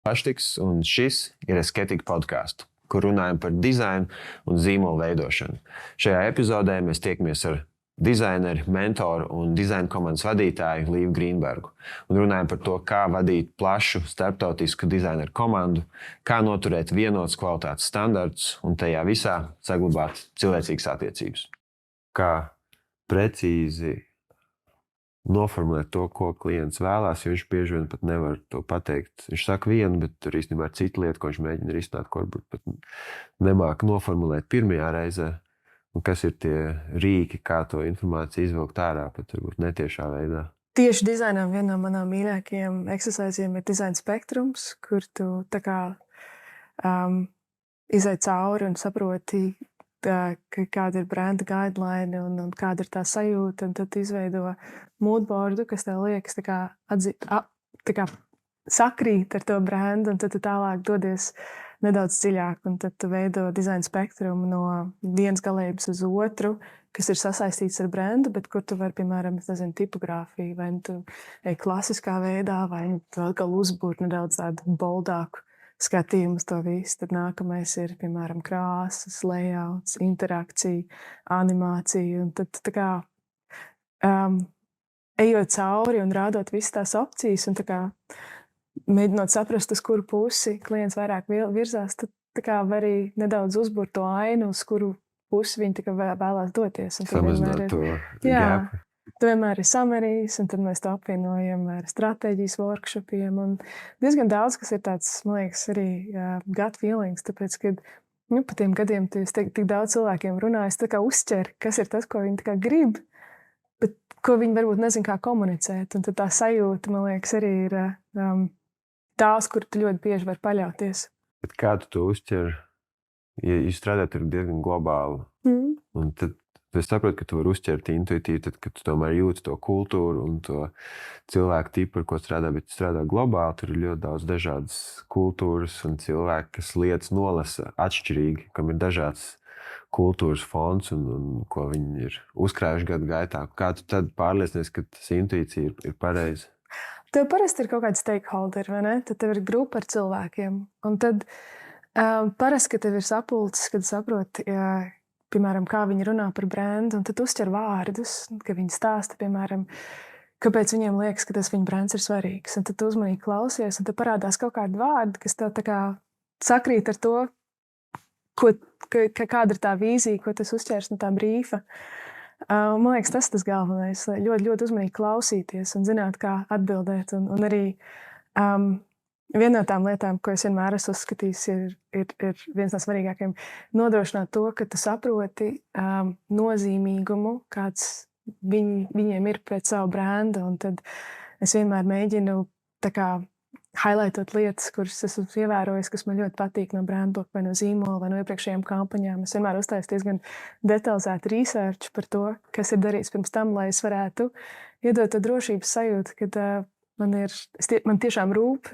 Paštiks, un šis ir Eskētika podkāsts, kur runājam par dizainu un zīmolu veidošanu. Šajā epizodē mēs tiekamies ar dizaineru, mentoru un dizaina komandas vadītāju Līvu Grīnbergu un runājam par to, kā vadīt plašu starptautisku dizaineru komandu, kā noturēt vienotus kvalitātes standartus un tajā visā saglabāt cilvēcīgas attiecības. Kā precīzi noformulēt to, ko klients vēlās, jo viņš bieži vien pat nevar to pateikt. Viņš saka vienu, bet tur īstenībā ir cita lieta, ko viņš mēģina risināt, ko varbūt pat nemāk noformulēt pirmajā reizē. Un kas ir tie rīki, kā to informāciju izvilkt ārā, pat varbūt netiešā veidā. Tieši dizainām viena no manām mīļākajiem exerciziem ir dizaina spektrums, kur tu tā kā izej cauri un saproti, kāda ir brenda guideline un kāda ir tā sajūta, un tad izveido moodboardu, kas tev liekas tā kā sakrīt ar to brendu, un tad tu tālāk dodies nedaudz dziļāk, un tad tu veido dizaina spektrumu no vienas galības uz otru, kas ir sasaistīts ar brendu, bet kur tu vari, piemēram, tipogrāfiju, vai tu ej klasiskā veidā, vai tu atkal uzbūrt nedaudz tādu boldāku skatījumu uz to visu. Tad nākamais ir, piemēram, krāsas, layouts, interakcija, animācija. Un tad tā kā ejot cauri un rādot visas tās opcijas un tā kā mēģinot saprast, uz kuru pusi klients vairāk virzās, tad tā kā var arī nedaudz uzburt to ainu, uz kuru pusi viņi tā kā vēlās doties. Samazināt to gāpu. Tu vienmēr ir samerijas, un tad mēs to apvienojam ar stratēģijas workshopiem. Un diezgan daudz, kas ir tāds, man liekas, arī gut feelings, tāpēc, ka pa tiem gadiem tu tik daudz cilvēkiem runājis, tā kā uzķer, kas ir tas, ko viņi tā kā grib, bet ko viņi varbūt nezin kā komunicēt. Un tad tā sajūta, man liekas, arī ir tās, kur tu ļoti bieži var paļauties. Bet kā tu to uzķer? Ja jūs strādājat diezgan globāli, un tad es saprotu, ka tu vari uzķert intuitīvi, tad, kad tu tomēr jūti to kultūru un to cilvēku tipu, ar ko strādā, bet strādā globāli, tur ir ļoti daudz dažādas kultūras un cilvēki, kas lietas nolasa atšķirīgi, kam ir dažāds kultūras fons un ko viņi ir uzkrājuši gadu gaitā. Kā tu tad pārliecinies, ka tas intuīcija ir pareiza? Tev parasti ir kaut kādi stakeholderi, vai ne? Tad tev ir grupa ar cilvēkiem. Un tad parasti, ka tev ir sapulces, kad saproti, piemēram, kā viņi runā par brendu, un tad uzķer vārdus, ka viņi stāsta, piemēram, kāpēc viņiem liekas, ka tas viņa brends ir svarīgs. Un tad tu uzmanīgi klausies, un tad parādās kaut kādi vārdi, kas tev tā kā sakrīt ar to, kāda ir tā vīzija, ko tas uzķers no tā brīfa. Man liekas, tas ir tas galvenais, ļoti, ļoti uzmanīgi klausīties un zināt, kā atbildēt. Un arī viena no tām lietām, ko es vienmēr esmu uzskatījis, ir viens no svarīgākajiem nodrošināt to, ka tu saproti nozīmīgumu, kāds viņiem ir pret savu brendu. Un tad es vienmēr mēģinu tā kā highlightot lietas, kuras esmu ievērojis, kas man ļoti patīk no brandbook vai no zīmola vai no iepriekšējām kampaņām. Es vienmēr uztaisu diezgan detalizētu research par to, kas ir darīts pirms tam, lai es varētu iedot to drošības sajūtu, kad man tiešām rūp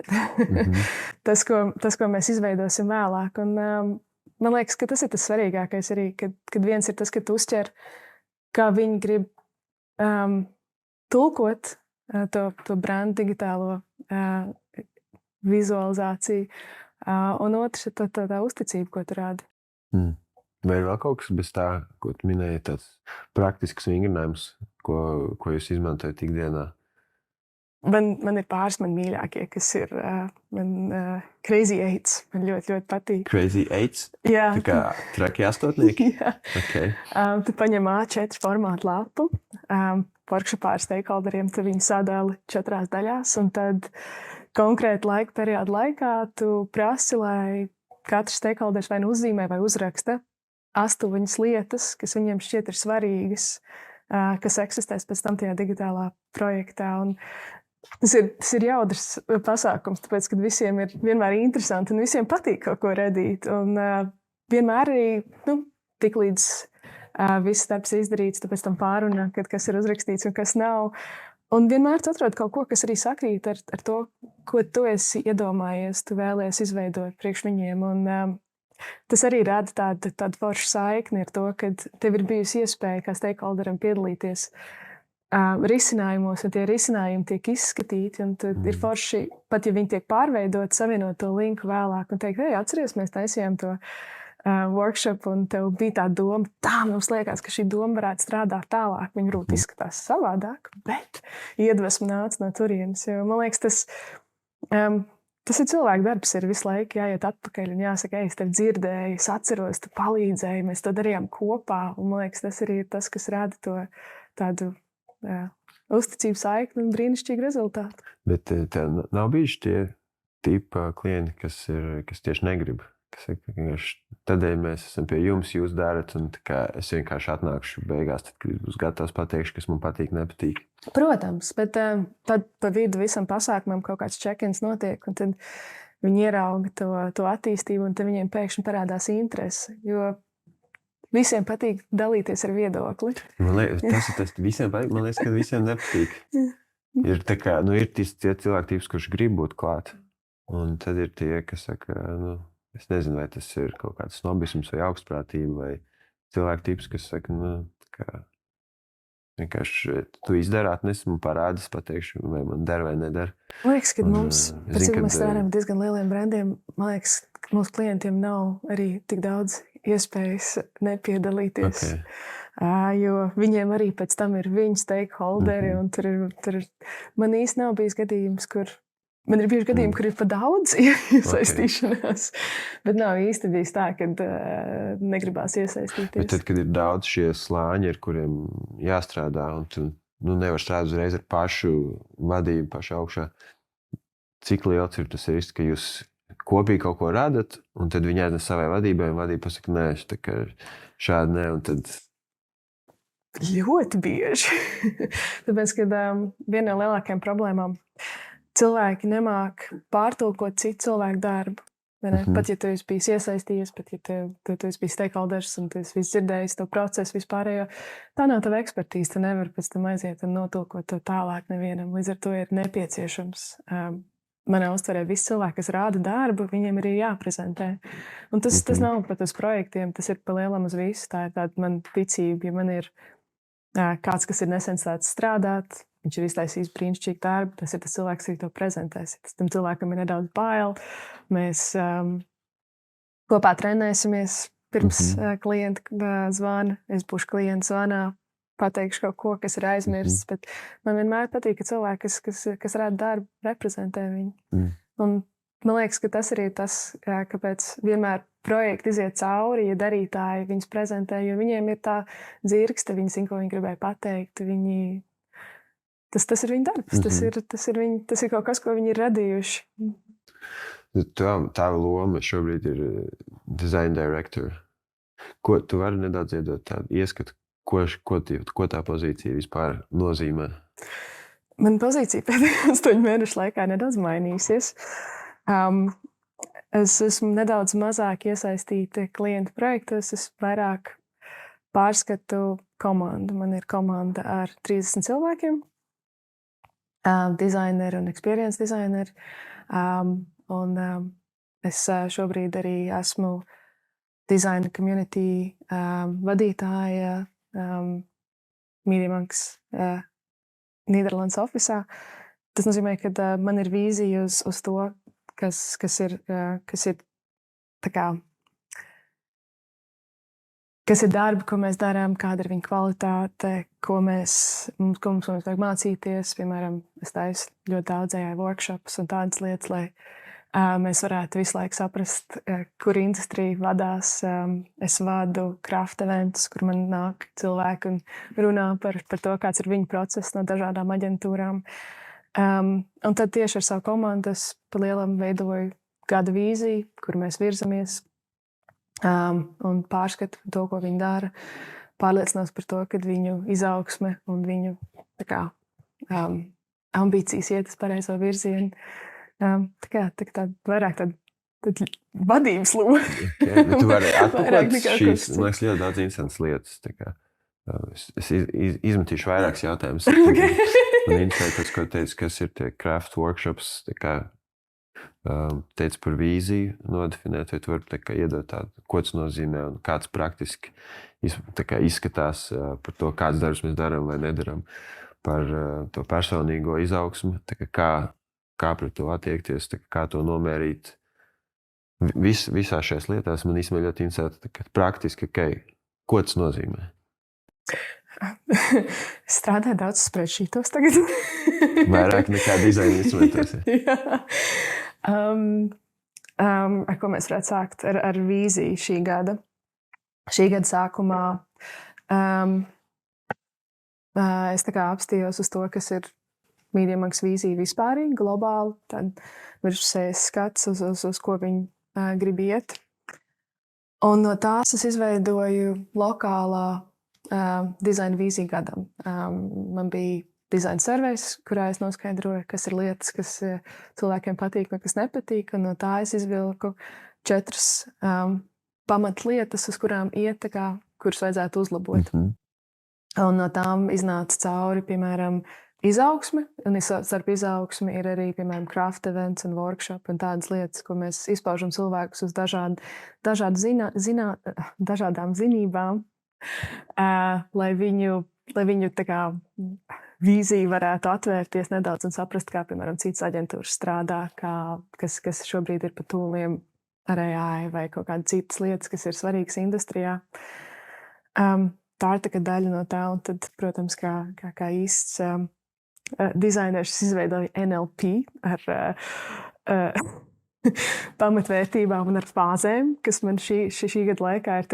tas, ko mēs izveidosim vēlāk. Un, man liekas, ka tas ir tas svarīgākais arī, kad viens ir tas, ka tu uzķer, kā viņi grib tulkot to brandu digitālo vizualizāciju, un otrs ir tā uzticība, ko tu rādi. Vai ir vēl kaut kas bez tā, ko tu minēji, tāds praktisks vingrinājums, ko jūs izmantojat ikdienā? Man ir pāris man mīļākie, kas ir Crazy 8. Man ļoti, ļoti patīk. Crazy 8? Jā. Tā kā trakie astotnieki? Jā. Okay. Tu paņem A4 formātu lapu, workshopā ar stakeholderiem, tu viņu sadali 4 daļās, un tad konkrēti laika periodu laikā tu prasi, lai katrs stakeholders vai nu uzzīmē vai uzraksta 8 lietas, kas viņiem šķiet ir svarīgas, kas eksistēs pēc tam tajā digitālā projektā. Un tas ir jaudrs pasākums, tāpēc, ka visiem ir vienmēr interesanti un visiem patīk kaut ko radīt. Un vienmēr arī, tik līdz viss darbs ir izdarīts, tāpēc tam pārunā, kas ir uzrakstīts un kas nav. Un vienmēr tu atrod kaut ko, kas arī sakrīt ar to, ko tu esi iedomājies, tu vēlies izveidot priekš viņiem. Un tas arī rada tādu foršu saikni ar to, ka tev ir bijusi iespēja kā stakeholderam piedalīties risinājumos, un tie risinājumi tiek izskatīti, un tad ir forši, pat ja viņi tiek pārveidoti, savienot to linku vēlāk un teikt, hei, atceries, mēs taisījām to workshop, un tev bija tā doma, tā mums liekas, ka šī doma varētu strādāt tālāk. Viņa varbūt izskatās savādāk, bet iedvesma nāca no turienes. Jo, man liekas, tas ir cilvēku darbs, ir visu laiku jāiet atpakaļ un jāsaka, es tev dzirdēju, es atceros, tu palīdzēji, mēs to darījām kopā. Un, man liekas, tas arī ir tas, kas rada to tādu uzticību saikni un brīnišķīgu rezultātu. Bet tev nav bijuši tie tipa klienti, kas tieši negrib? Tādēļ mēs esam pie jums, jūs darat, un es vienkārši atnākšu beigās, tad, kad būs gatavs pateikšu, kas man patīk, nepatīk. Protams, bet tad pa vidu visam pasākumam kaut kāds check-ins notiek, un tad viņi ierauga to attīstību, un tad viņiem pēkšņi parādās interese, jo visiem patīk dalīties ar viedokli. Man liekas, tas visiem patīk, man liekas, ka visiem nepatīk. Ir tie cilvēki, kurš grib būt klāt, un tad ir tie, kas saka, es nezinu, vai tas ir kaut kāds snobisms vai augstprātība, vai cilvēku tips, kas saka, vienkārši tu izdari, atnes, man parādis, pateikšu, vai man der vai nedara. Man liekas, ka mums, pēc cik mēs strādājam diezgan lieliem brandiem, man liekas, ka mūsu klientiem nav arī tik daudz iespējas nepiedalīties. Okay. Jo viņiem arī pēc tam ir viņu stakeholderi, un tur man īsti nav bijis gadījums, kur man ir bijuši gadījumi, kur ir pa daudz iesaistīšanās, bet nav īsti bijis tā, ka negribās iesaistīties. Bet tad, kad ir daudz šie slāņi, ar kuriem jāstrādā, un tu nevar strādāt uzreiz ar pašu vadību, pašu augšā, cik liels ir tas risks, ka jūs kopīgi kaut ko radat, un tad viņi aiznes savai vadībai, un vadība pasaka, nē, es šādi nē, un tad... Ļoti bieži. Tāpēc, kad viena no lielākajām problēmām cilvēki nemāk pārtulkot citu cilvēku darbu. Pat ja tu esi bijis iesaistījies, pat ja tu esi bijis stakeholders un tu esi visu dzirdējis to procesu vispārējo, tā nav tava ekspertīze. Tu nevari pēc tam aiziet un notulkot to tālāk nevienam. Līdz ar to ir nepieciešams. Manā uztverē visi cilvēki, kas rāda darbu, viņiem arī jāprezentē. Un tas nav pat uz projektiem, tas ir pa lielam uz visu. Tā ir tāda man ticība, ja man ir kāds, kas ir nesen sācis strādāt, viņš ir iztaisījis brīnišķīgu darbu, tas ir tas cilvēks, kas to prezentēs. Tam cilvēkam ir nedaudz bail. Mēs kopā trenēsimies pirms klienta zvana. Es būšu klienta zvanā, pateikšu kaut ko, kas ir aizmirsts. Bet man vienmēr patīk, ka cilvēki, kas rāda darbu, reprezentē viņu. Un man liekas, ka tas arī ir tas, kāpēc vienmēr projekti iziet cauri, ja darītāji viņus prezentē, jo viņiem ir tā dzirkste, viņi zina, ko viņi gribēja pateikt. Tas ir viņa darbs, tas ir kaut kas, ko viņi ir radījuši. Tava loma šobrīd ir design director. Ko tu vari nedaudz iedot tādu ieskatu, ko tā pozīcija vispār nozīmē? Man pozīcija pēdējā 8 mēnešu laikā nedaudz mainīsies. Es esmu nedaudz mazāk iesaistīta klientu projektos, es vairāk pārskatu komandu. Man ir komanda ar 30 cilvēkiem. Designeri un experience designeri. Es šobrīd arī esmu design community vadītāja Mīriemanks Nīderlandes ofisā. Tas nozīmē, ka man ir vīzija uz to, kas ir tā kā kas ir darbi, ko mēs darām, kāda ir viņa kvalitāte, ko mums vajag mācīties. Piemēram, es taisu ļoti daudz AI workshops un tādas lietas, lai mēs varētu visu laiku saprast, kur industrija vadās. Es vadu craft eventus, kur man nāk cilvēki un runā par to, kāds ir viņu process no dažādām aģentūrām. Un tad tieši ar savu komandu es pa lielam veidoju gada vīziju, kur mēs virzamies. Un pārskatu to, ko viņi dara, pārliecinās par to, ka viņu izaugsme un viņu ambīcijas iet uz pareizo virzienu. Tā vairāk tāda vadības loma. Tu vari atpakaļ šīs, man liekas, ļoti daudz interesantas lietas. Es izmetīšu vairākas jautājumus. Man interesē tas, ko teici, kas ir tie craft workshops, teica par vīziju nodefinēt, vai tu vari iedot tādu, ko tas nozīmē un kāds praktiski izskatās par to, kāds darbs mēs darām vai nedaram. par to personīgo izaugsmu, kā pret to attiekties, kā to nomērīt. Visās šajās lietās man īstenībā ļoti interesē praktiski, ko tas nozīmē. Es strādāju daudz spreadsheetos tagad. Vairāk nekā dizaina instrumentos. Ar ko mēs varētu sākt? Ar vīziju šī gada. Šī gada sākumā es apstījos uz to, kas ir Mediamax vīzija vispārīgi, globāli. Tad virspusējs skats, uz ko viņi grib iet. Un no tās es izveidoju lokālā dizaina vīziju gadam. Man bija dizaina surveys, kurā es noskaidroju, kas ir lietas, kas cilvēkiem patīk vai kas nepatīk. Un no tā es izvilku 4 pamatlietas, uz kurām iet, kuras vajadzētu uzlabot. Un no tām iznāca cauri, piemēram, izaugsme. Un starp izaugsmi ir arī, piemēram, craft events un workshop un tādas lietas, ko mēs izpaužam cilvēkus uz dažādām zinībām, lai viņu vīzija varētu atvērties nedaudz un saprast, kā, piemēram, citas aģentūras strādā, kas šobrīd ir pa tūliem ar AI vai kaut kādas citas lietas, kas ir svarīgas industrijā. Tā ir daļa no tā, un tad, protams, kā īsts dizainers izveidoja NLP ar pamatvērtībām un ar fāzēm, kas man šī gada laikā ir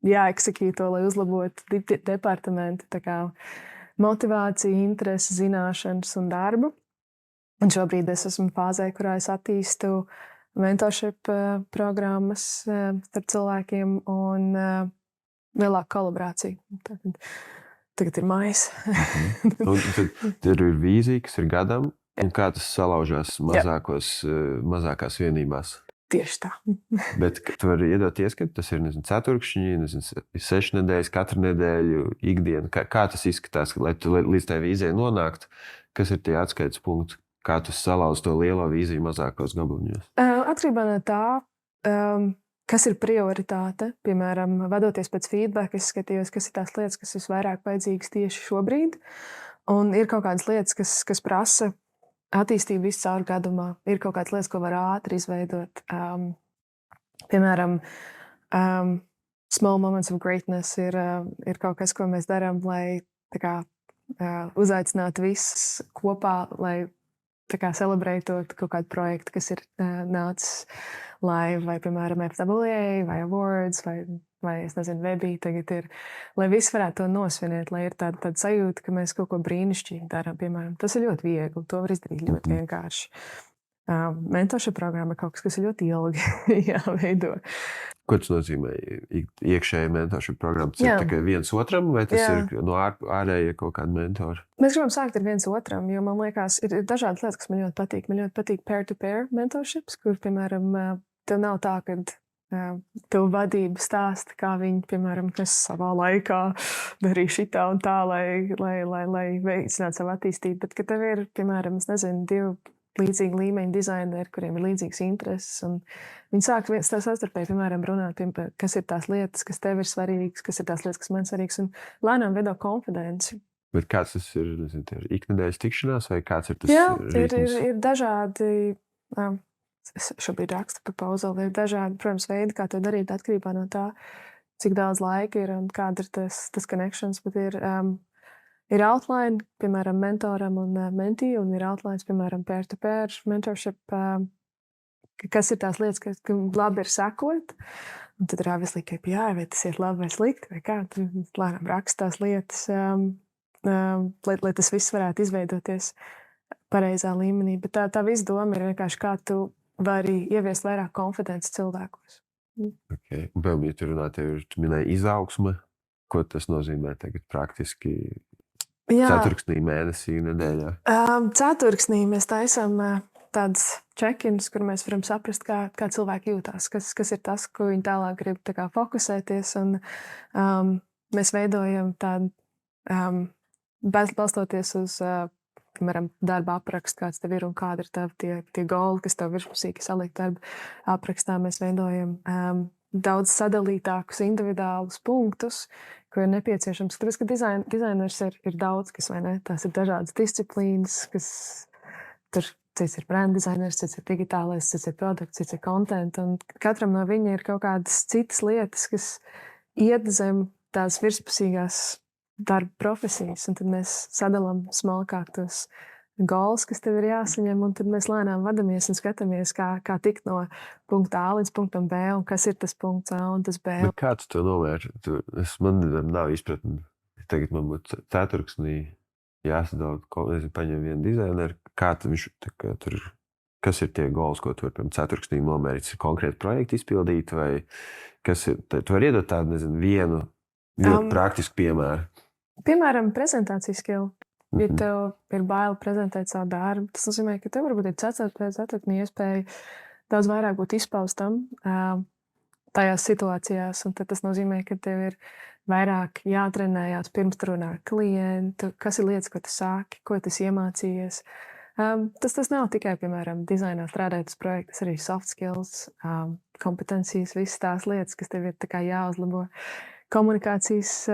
jāeksekīto, lai uzlabotu departamentu motivāciju, interesi, zināšanas un darbu. Un šobrīd es esmu fāzē, kurā es attīstu mentorship programmas starp cilvēkiem un lielāku kolaborāciju. Tagad ir maijs. Tad ir vīzija, kas ir gadam, un kā tas salaužās mazākās vienībās. Tieši tā. Bet tu vari iedot ieskatu, tas ir ceturkšņi, 6 nedēļas, katru nedēļu, ikdienu. Kā tas izskatās, lai tu līdz tai vīzijai nonāktu? Kas ir tie atskaites punkti? Kā tu salauzi to lielo vīziju mazākos gabaliņos? Atkarībā no tā, kas ir prioritāte, piemēram, vadoties pēc feedback, es skatījos, kas ir tās lietas, kas visvairāk vajadzīgas tieši šobrīd. Un ir kaut kādas lietas, kas prasa attīstību visu caur gadumā. Ir kaut kādas lietas, ko var ātri izveidot. Piemēram, small moments of greatness ir kaut kas, ko mēs darām, lai uzaicinātu visus kopā, lai celebrētot kaut kādu projektu, kas ir nācis live, vai, piemēram, FWA, vai Awards, vai es nezinu, Webī tagad ir, lai visi varētu to nosvinēt, lai ir tāda sajūta, ka mēs kaut ko brīnišķīgi darām, piemēram. Tas ir ļoti viegli, to var izdarīt ļoti vienkārši. Mentorship programma ir kaut kas ir ļoti ilgi jāveido. Ko tas nozīmē? Iekšēji mentorship programma? Tas ir tikai viens otram, vai tas ir no ārēja kaut kāda mentora? Mēs gribam sākt ar viens otram, jo man liekas, ir dažādas lietas, kas man ļoti patīk. Man ļoti patīk peer-to-peer mentorships, kur, piemēram, tev nav tā, ka tev vadība stāsta, kā viņi, piemēram, es savā laikā darīju šitā un tā, lai veicinātu savu attīstību. Bet, ka tev ir, piemēram, es nezinu, 2 līdzīgi līmeņa dizaineri, kuriem ir līdzīgas intereses. Un viņi sāk savstarpēji, piemēram, runāt, kas ir tās lietas, kas tev ir svarīgas, kas ir tās lietas, kas man ir svarīgas, un lēnām veido konfidenci. Bet kāds tas ir? Nezinu, iknedēļas tikšanās, vai kāds ir tas ritms? Ir dažādi, es šobrīd rakstu proposal, ir dažādi, protams, veidi, kā to darīt, atkarībā no tā, cik daudz laika ir un kāda ir tas connections, bet ir outline, piemēram, mentoram un mentī, un ir outlines, piemēram, peer-to-peer mentorship, kas ir tās lietas, kas labi ir sekot. Un tad ir obviously KPI, vai tas ir labi vai slikti, vai kā. Tad lēnām raksta tās lietas, lai tas viss varētu izveidoties pareizā līmenī. Bet tā visa doma ir vienkārši, kā tu vari ieviest vairāk konfidences cilvēkos. Okay. Un, ja tu runā, tu minēji izaugsme, ko tas nozīmē tagad praktiski? Ceturksnī, mēnesī, nedēļā? Ceturksnī mēs taisām tādas check-ins, kur mēs varam saprast, kā cilvēki jūtās, kas ir tas, ko viņi tālāk grib fokusēties. Un, mēs veidojam tādu, balstoties uz, piemēram, darba aprakstu, kāds tev ir un kāda ir tie goli, kas tev virspusīgi salikt darba aprakstā. Mēs veidojam daudz sadalītākus individuālus punktus, ko ir nepieciešams. Tāpēc, ka dizainers ir daudz, kas, vai ne? Tās ir dažādas disciplīnas, kas tur cits ir brand dizainers, cits ir digitālais, cits ir produkts, cits ir content, un katram no viņa ir kaut kādas citas lietas, kas iet zem tās virspusīgās darba profesijas, un tad mēs sadalām smalkāk tos goals, kas tev ir jāsaņem, un tad mēs lēnām vadamies un skatāmies, kā tikt no punkta A līdz punktam B, un kas ir tas punkts A un tas B. Bet kā tu to novērti? Man nav izpratni. Tagad man būtu ceturksnī jāsadala, paņem vienu dizaineru, kā viņš tur, kas ir tie goals, ko tu vari pirms ceturksnī nomērīt? Ir konkrēti projekti izpildīt, vai kas ir? Tu vari iedot tādu, nezinu, vienu ļoti praktisku piemēru. Piemēram, prezentācijas skill. Ja tev ir bail prezentēt savu darbu, tas nozīmē, ka tev varbūt ir ceturtnī iespēja daudz vairāk būt izpaustam tajās situācijās, un tad tas nozīmē, ka tev ir vairāk jātrenējās pirms tu runā ar klientu, kas ir lietas, ko tu sāki, ko tu iemācījies. Tas nav tikai, piemēram, dizainā strādājot uz projektu, tas arī soft skills, kompetencijas, visas tās lietas, kas tev ir tā kā jāuzlabo. Komunikācijas,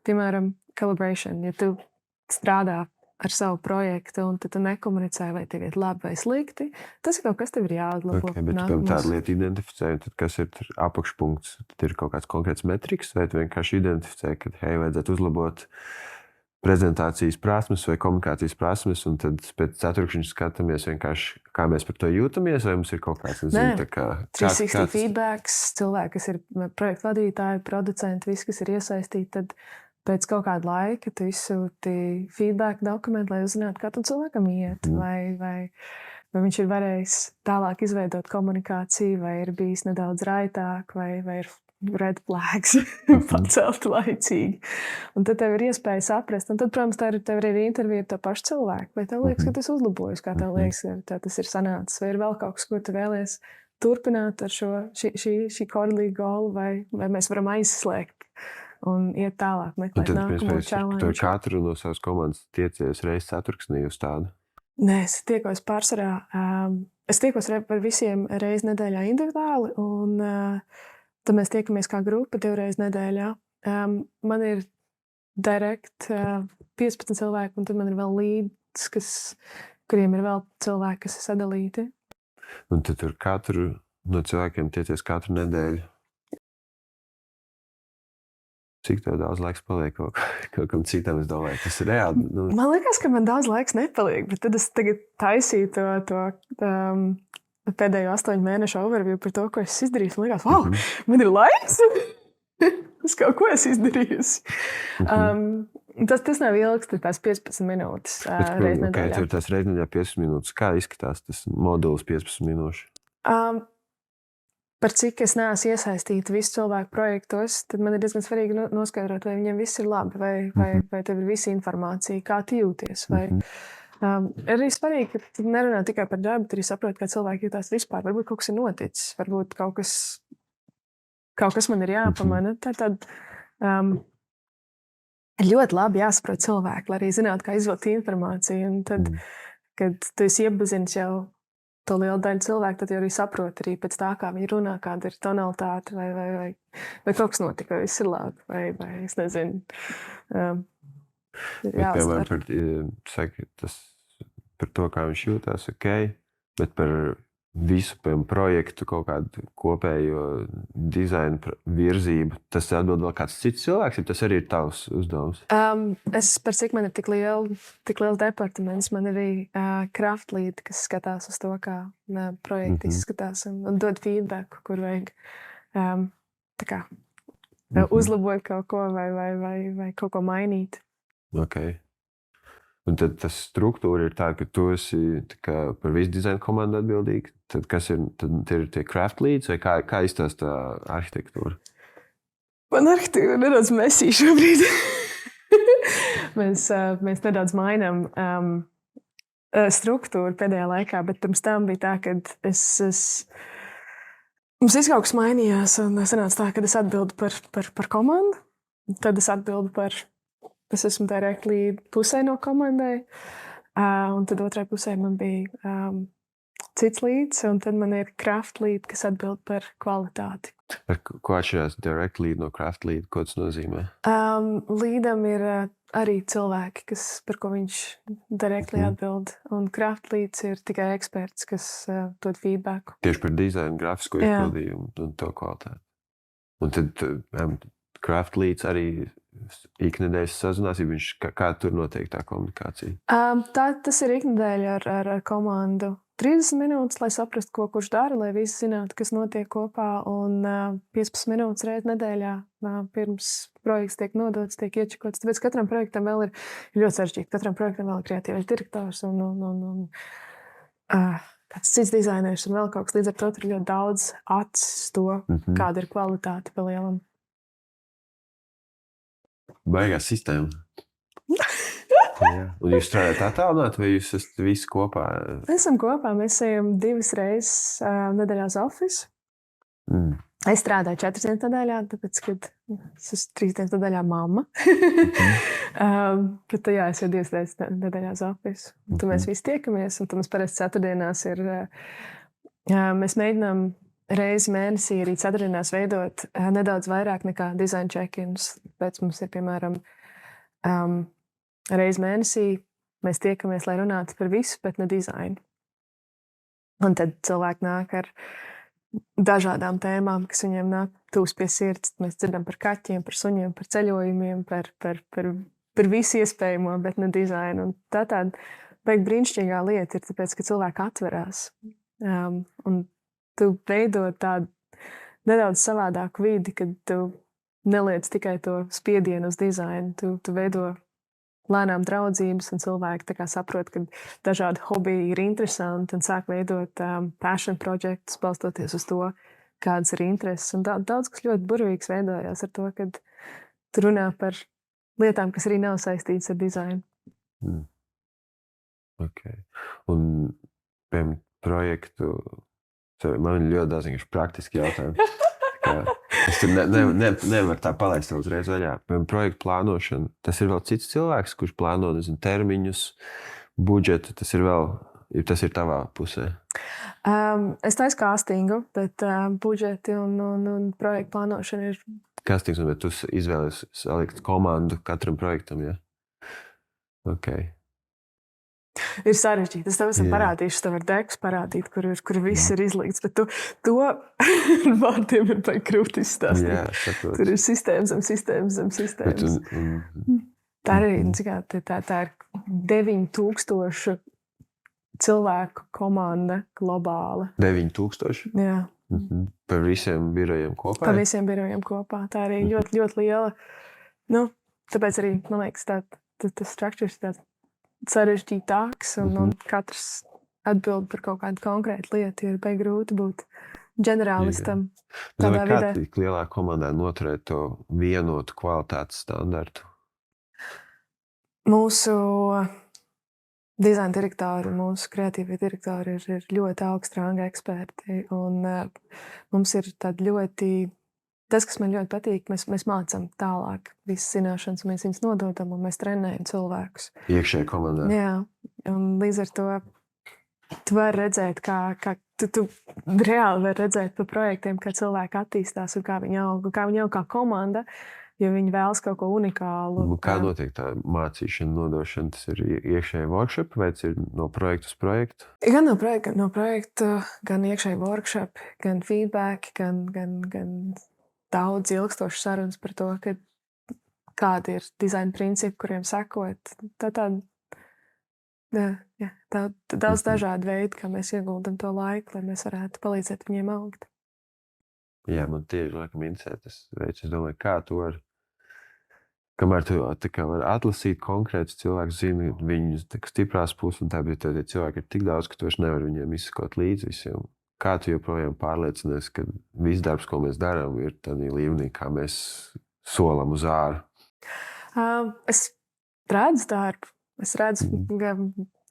piemēram, collaboration, ja tu strādā ar savu projektu, un tu nekomunicē, vai tev ir labi vai slikti, tas ir kaut kas, tev ir jāuzlabo. Okay, bet tu tādu lietu identificē, tad kas ir apakšpunkts? Tad ir kaut kāds konkrēts metriks, vai tu vienkārši identificē, ka, hei, vajadzētu uzlabot prezentācijas prasmes vai komunikācijas prasmes, un tad pēc ceturkšņa skatāmies vienkārši, kā mēs par to jūtamies, vai mums ir kaut kāds, nezinu, tā kā... 360 feedbacks, cilvēki, kas ir projektu vadītāji, producenti, visi, kas ir iesaistīti, tad pēc kaut kāda laika tu izsūti feedback dokumentu, lai uzzinātu, kā tam cilvēkam iet, vai viņš ir varējis tālāk izveidot komunikāciju, vai ir bijis nedaudz raitāk, vai ir red flags pacelt laicīgi. Un tad tev ir iespēja saprast, un tad, protams, tev ir intervija ar to pašu cilvēku. Vai tev liekas, ka tas uzlabojas, kā tev liekas, ka tas ir sanācis, vai ir vēl kaut kas, ko tu vēlies turpināt ar šī quarterly goal, vai mēs varam aizslēgt un iet tālāk, meklēt nākamo challenge. Tu katru no savas komandas tiecies reiz ceturksnī uz tādu? Nē, es tiekos pārsvarā. Es tiekos par visiem reiz nedēļā individuāli, un tad mēs tiekamies kā grupa 2 reizes nedēļā. Man ir direkt 15 cilvēki, un tad man ir vēl līdz, kuriem ir vēl cilvēki, kas ir sadalīti. Un tad tur katru no cilvēkiem tiecies katru nedēļu? Cik tev daudz laiks paliek kaut kam citam, es domāju, tas ir reāli? Man liekas, ka man daudz laiks nepaliek, bet tad es tagad taisīju to pēdējo 8 mēnešu overview par to, ko es izdarīju. Man liekas, wow, man ir laiks! Es kaut ko esmu izdarījusi. Tas nav ilgs, tās 15 minūtes reiz nedēļā. Tur tās reiz nedēļā 15 minūtes. Kā izskatās tas modulis 15 minūšu? Par cik es neesmu iesaistīta visu cilvēku projektos, tad man ir diezgan svarīgi noskaidrot, vai viņiem viss ir labi, vai tev ir visa informācija, kā tu jūties. Arī svarīgi, ka tu nerunā tikai par darbu, bet arī saproti, kā cilvēki jūtās vispār. Varbūt kaut kas ir noticis, varbūt kaut kas man ir jāpamana. Tad ļoti labi jāsaprot cilvēki, lai arī zinātu, kā izvilkt informāciju. Un tad, kad tu esi iepazinis jau to lielu daļu cilvēku, tad jau arī saproti arī pēc tā, kā viņi runā, kāda ir tonalitāte, vai kaut kas notika, vai viss ir labi, vai es nezinu. Piemēram, par to, kā viņš jūtās, ok, bet par visu projektu, kaut kādu kopējo dizainu virzību, tas atbild vēl kāds cits cilvēks, ja tas arī ir tavs uzdevums? Par cik man ir tik liels departaments, man ir arī craft lead, kas skatās uz to, kā projekti izskatās un dod feedback, kur vajag uzlabot kaut ko vai kaut ko mainīt. Ok. Un tad tas struktūra ir tā, ka tu esi par visu dizainu komandu atbildīgi. Tad kas ir? Tad ir tie craft leads vai kā izstās tā arhitektūra? Man arhitektūra nedaudz mesī šobrīd. Mēs nedaudz mainām struktūru pēdējā laikā, bet pirms tam bija tā, ka mums viss kaut kas mainījās, un sanāca tā, ka es atbildu par komandu, tad es atbildu es esmu directly pusē no komandai, un tad otrai pusē man bija cits līds, un tad man ir craft lead, kas atbild par kvalitāti. Ko atšķirās direct lead no craft lead? Ko tas nozīmē? Līdam ir arī cilvēki, par ko viņš direktli atbild. Un craft leads ir tikai eksperts, kas dod feedbacku. Tieši par dizainu, grafisko izpildījumu un to kvalitāti. Un tad craft leads arī iknedēļas sazinās, ja viņš kā tur notiek tā komunikācija? Tas ir iknedēļa ar komandu. 30 minūtes, lai saprastu, ko kurš dara, lai visi zinātu, kas notiek kopā. Un 15 minūtes reiz nedēļā pirms projekts tiek nodots, tiek iečakots. Tāpēc katram projektam vēl ir ļoti sarežģīti. Katram projektam vēl ir kreatīvais direktors un kāds cits dizainers un vēl kaut kas. Līdz ar to tur ir ļoti daudz acis to, kāda ir kvalitāte pa lielam. Baigā sistēma. Jā. Un jūs strādājat attālināti, vai jūs esat visi kopā? Mēs esam kopā. Mēs ejam 2 reizes nedēļā uz ofisu. Es strādāju 4 dienas nedēļā, tāpēc, kad es esmu 3 dienas nedēļā mamma. Bet jā, es jau 2 reizes nedēļā uz ofisu. Un tad mēs visi tiekamies, un tad mums parasti ceturtdienās ir... Mēs mēģinām reizi mēnesī arī ceturtdienās veidot nedaudz vairāk nekā design check-ins. Pēc mums ir, piemēram, reizi mēnesī mēs tiekamies, lai runātu par visu, bet ne dizainu. Un tad cilvēki nāk ar dažādām tēmām, kas viņiem nāk tūs pie sirds. Mēs dzirdam par kaķiem, par suņiem, par ceļojumiem, par visu iespējamo, bet ne dizainu. Un tā tāda brīnišķīgā lieta ir, tāpēc, ka cilvēki atverās. Un tu veido tādu nedaudz savādāku vidi, kad tu neliec tikai to spiedienu uz dizainu. Tu veido lēnām draudzības, un cilvēki tā kā saprot, ka dažādi hobiji ir interesanti un sāk veidot passion projektus, balstoties uz to, kādas ir intereses. Un daudz kas ļoti burvīgs veidojās ar to, kad tu runā par lietām, kas arī nav saistītas ar dizainu. Okay. Un, piemēram, projektu, man ir ļoti daudz praktiski jautājumi. Es tur nevaru tā palaist uzreiz vaļā. Projektu plānošana, tas ir vēl cits cilvēks, kurš plāno termiņus, budžetu, tas ir tavā pusē. Es taisu castingu, bet budžeti un projektu plānošana ir... Castings, bet tu izvēlies salikt komandu katram projektam, ja? Okay. Ir sarežģīti. Es tev esmu parādījuši, tev ar dekus parādīt, kur viss ir izlikts, bet to vārdiem ir baigi grūti izstāstīt. Jā, saprotu. Tur ir sistēmas zem sistēmas. Tā ir, tā ir 9000 cilvēku komanda globāla. 9000? Jā. Par visiem birojiem kopā? Par visiem birojiem kopā. Tā arī ļoti, ļoti liela. Tāpēc arī, man liekas, tas struktūrs ir tāds sarežģītāks, un katrs atbild par kaut kādu konkrētu lietu. Ir baigi grūti būt ģenerālistam tādā vidē. Kā tik lielā komandā noturēt to vienotu kvalitātes standartu? Mūsu dizaina direktori, mūsu kreatīvie direktori ir ļoti augstranga eksperti, un mums ir tādi ļoti... Tas, kas man ļoti patīk, mēs mācām tālāk visas zināšanas, mēs viņas nododam un mēs trenējam cilvēkus. Iekšēji komandā. Jā, un līdz ar to tu vari redzēt, kā tu reāli vari redzēt pa projektiem, kā cilvēki attīstās un kā viņi aug kā komanda, jo viņi vēlas kaut ko unikālu. Kā notiek tā mācīšana, nodošana? Tas ir iekšēji workshop vai tas ir no projekta uz projektu? Gan no projekta, gan iekšēji workshop, gan feedback, gan daudz ilgstošas sarunas par to, kādi ir dizaina principi, kuriem sekot. Daudz dažādu veidu, kā mēs ieguldam to laiku, lai mēs varētu palīdzēt viņiem augt. Jā, man tieši laikam interesē tas veids. Es domāju, kā tu vari, kamēr tu vari atlasīt konkrētus cilvēkus, zini viņu stiprās puses, un tā, bet tie cilvēki ir tik daudz, ka tu vairs nevari viņiem izsakot līdzi visiem. Kā tu joprojām pārliecinies, ka viss darbs, ko mēs darām, ir tādā līmenī, kā mēs solam uz āru? Es redzu darbu. Es redzu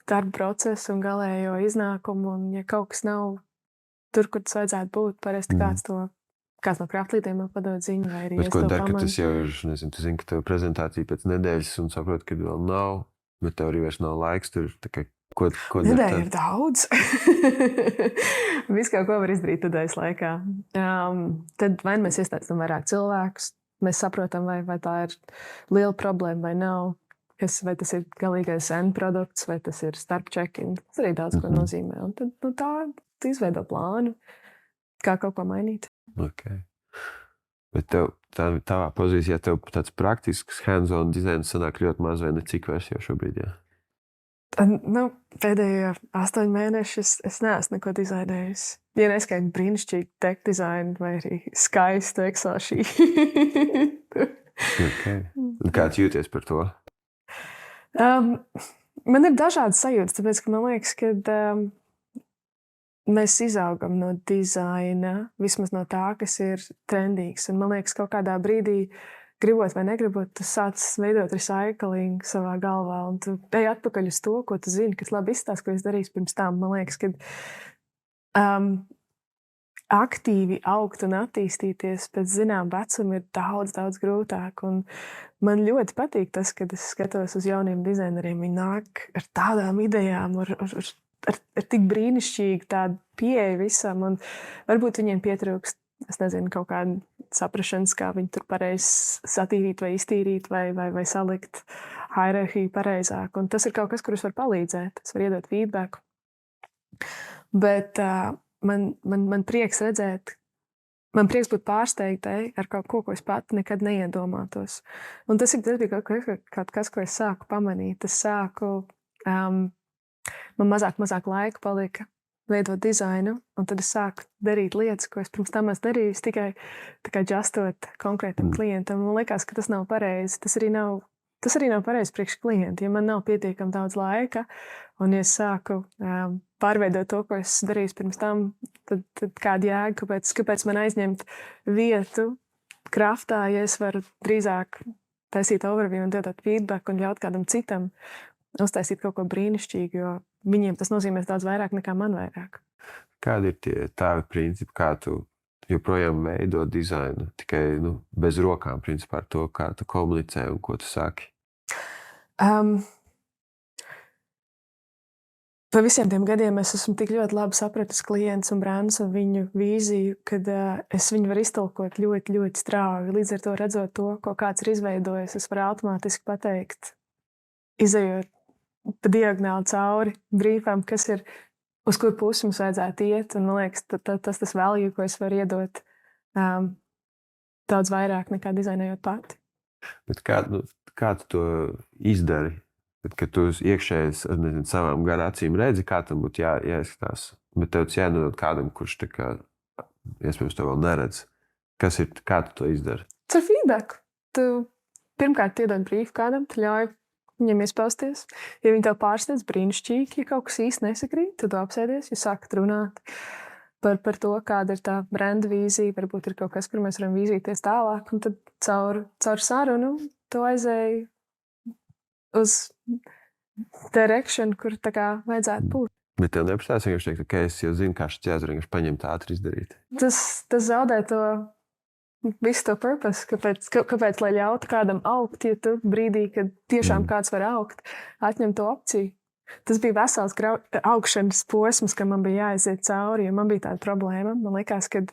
darba procesu un galējo iznākumu. Un, ja kaut kas nav tur, kur tas vajadzētu būt, parasti kāds no kraftlīdiem man padod ziņu. Bet ko dar, ka tas jau ir, nezinu, tu zini, ka tev prezentācija pēc nedēļas un saproti, ka vēl nav, bet tev arī vairs nav laiks tur Ko Nedēļa ir daudz. Viss, ko var izdarīt nedēļas laikā. Tad vai mēs iesaistām vairāk cilvēkus, mēs saprotam, vai tā ir liela problēma vai nav. Vai tas ir galīgais end produkts, vai tas ir starp checking. Tas arī daudz ko nozīmē. Un tad tā izveido plānu, kā kaut ko mainīt. Okay. Bet tev, tavā pozīcijā tev tāds praktisks hands-on dizains sanāk ļoti maz vai necik vairs jau šobrīd, jā? Pēdējo 8 mēnešus es neesmu neko dizainējusi. Ja neskaitu brīnišķīgu tech dizainu vai arī skaistu Excel sheet. Okay. Un kā tu jūties par to? Man ir dažādas sajūtas, tāpēc, ka man liekas, ka mēs izaugam no dizaina, vismaz no tā, kas ir trendīgs. Un man liekas, kaut kādā brīdī, gribot vai negribot, tu sāc veidot recycling savā galvā, un tu ej atpakaļ uz to, ko tu zini, kas labi izstāsta, ko es darīju pirms tam. Man liekas, ka aktīvi augt un attīstīties pēc zinām vecuma ir daudz, daudz grūtāk. Un man ļoti patīk tas, kad es skatos uz jauniem dizaineriem. Viņi nāk ar tādām idejām, ar tik brīnišķīgu tādu pieeju visam, un varbūt viņiem pietrūkst, es nezinu, kaut kāda saprašanas, kā viņi tur pareizi satīrīt vai iztīrīt vai salikt hierarhiju pareizāk. Un tas ir kaut kas, kurus var palīdzēt. Es varu iedot feedbacku. Bet man prieks redzēt, man prieks būt pārsteigtai ar kaut ko es pati nekad neiedomātos. Un tas bija kaut kas, ko es sāku pamanīt. Es sāku, man mazāk laika palika veidot dizainu, un tad es sāku darīt lietas, ko es pirms tam esmu darījis, tikai tā kā justot konkrētam klientam. Man liekas, ka tas nav pareizi. Tas arī nav pareizi priekš klienta. Ja man nav pietiekami daudz laika, un ja es sāku pārveidot to, ko es darīju pirms tam, tad kāda jēga, kāpēc man aizņemt vietu kraftā, ja es varu drīzāk taisīt overview un dot feedback un ļaut kādam citam uztaisīt kaut ko brīnišķīgu, jo viņiem tas nozīmē daudz vairāk nekā man vairāk. Kādi ir tie tavi principi, kā tu joprojām veido dizainu, tikai bez rokām, principā ar to, kā tu komunicē un ko tu saki? Pa visiem tiem gadiem es esmu tik ļoti labi sapratis klients un brands un viņu vīziju, kad es viņu varu iztulkot ļoti, ļoti strauji. Līdz ar to redzot to, ko kāds ir izveidojis, es varu automātiski pateikt, izejot pa diagonāli cauri brīfām, kas ir, uz kur pusi mums vajadzētu iet. Un man liekas, tas value, ko es varu iedot daudz vairāk nekā dizainējot pati. Bet kā tu to izdari? Kad tu iekšēji ar savām garām acīm redzi, kā tam būtu jāizskatās. Bet tev tas jānodod kādam, kurš tā kā, iespējams, to vēl neredz. Kā tu to izdari? Ar feedback. Tu pirmkārt iedod brīfu kādam, tu ļauj viņam iespausties. Ja viņi tev pārsteidz, brīnišķīgi, ja kaut kas īsti nesakrīt, tad tu apsēdies, ja sākat runāt par to, kāda ir tā brenda vīzija, varbūt ir kaut kas, kur mēs varam vīzīties tālāk, un tad caur sarunu tu aizēji uz direction, kur tā kā vajadzētu būt. Bet tev neprasās vienkārši teikt, ka es jau zinu, kā šis jāzara, vienkārši paņemt ātri izdarīt. Tas zaudē to visu to purpose, kāpēc lai ļautu kādam augt, ja tu brīdī, kad tiešām kāds var augt, atņem to opciju. Tas bija vesels augšanas posms, ka man bija jāaiziet cauri, jo man bija tāda problēma. Man liekas, ka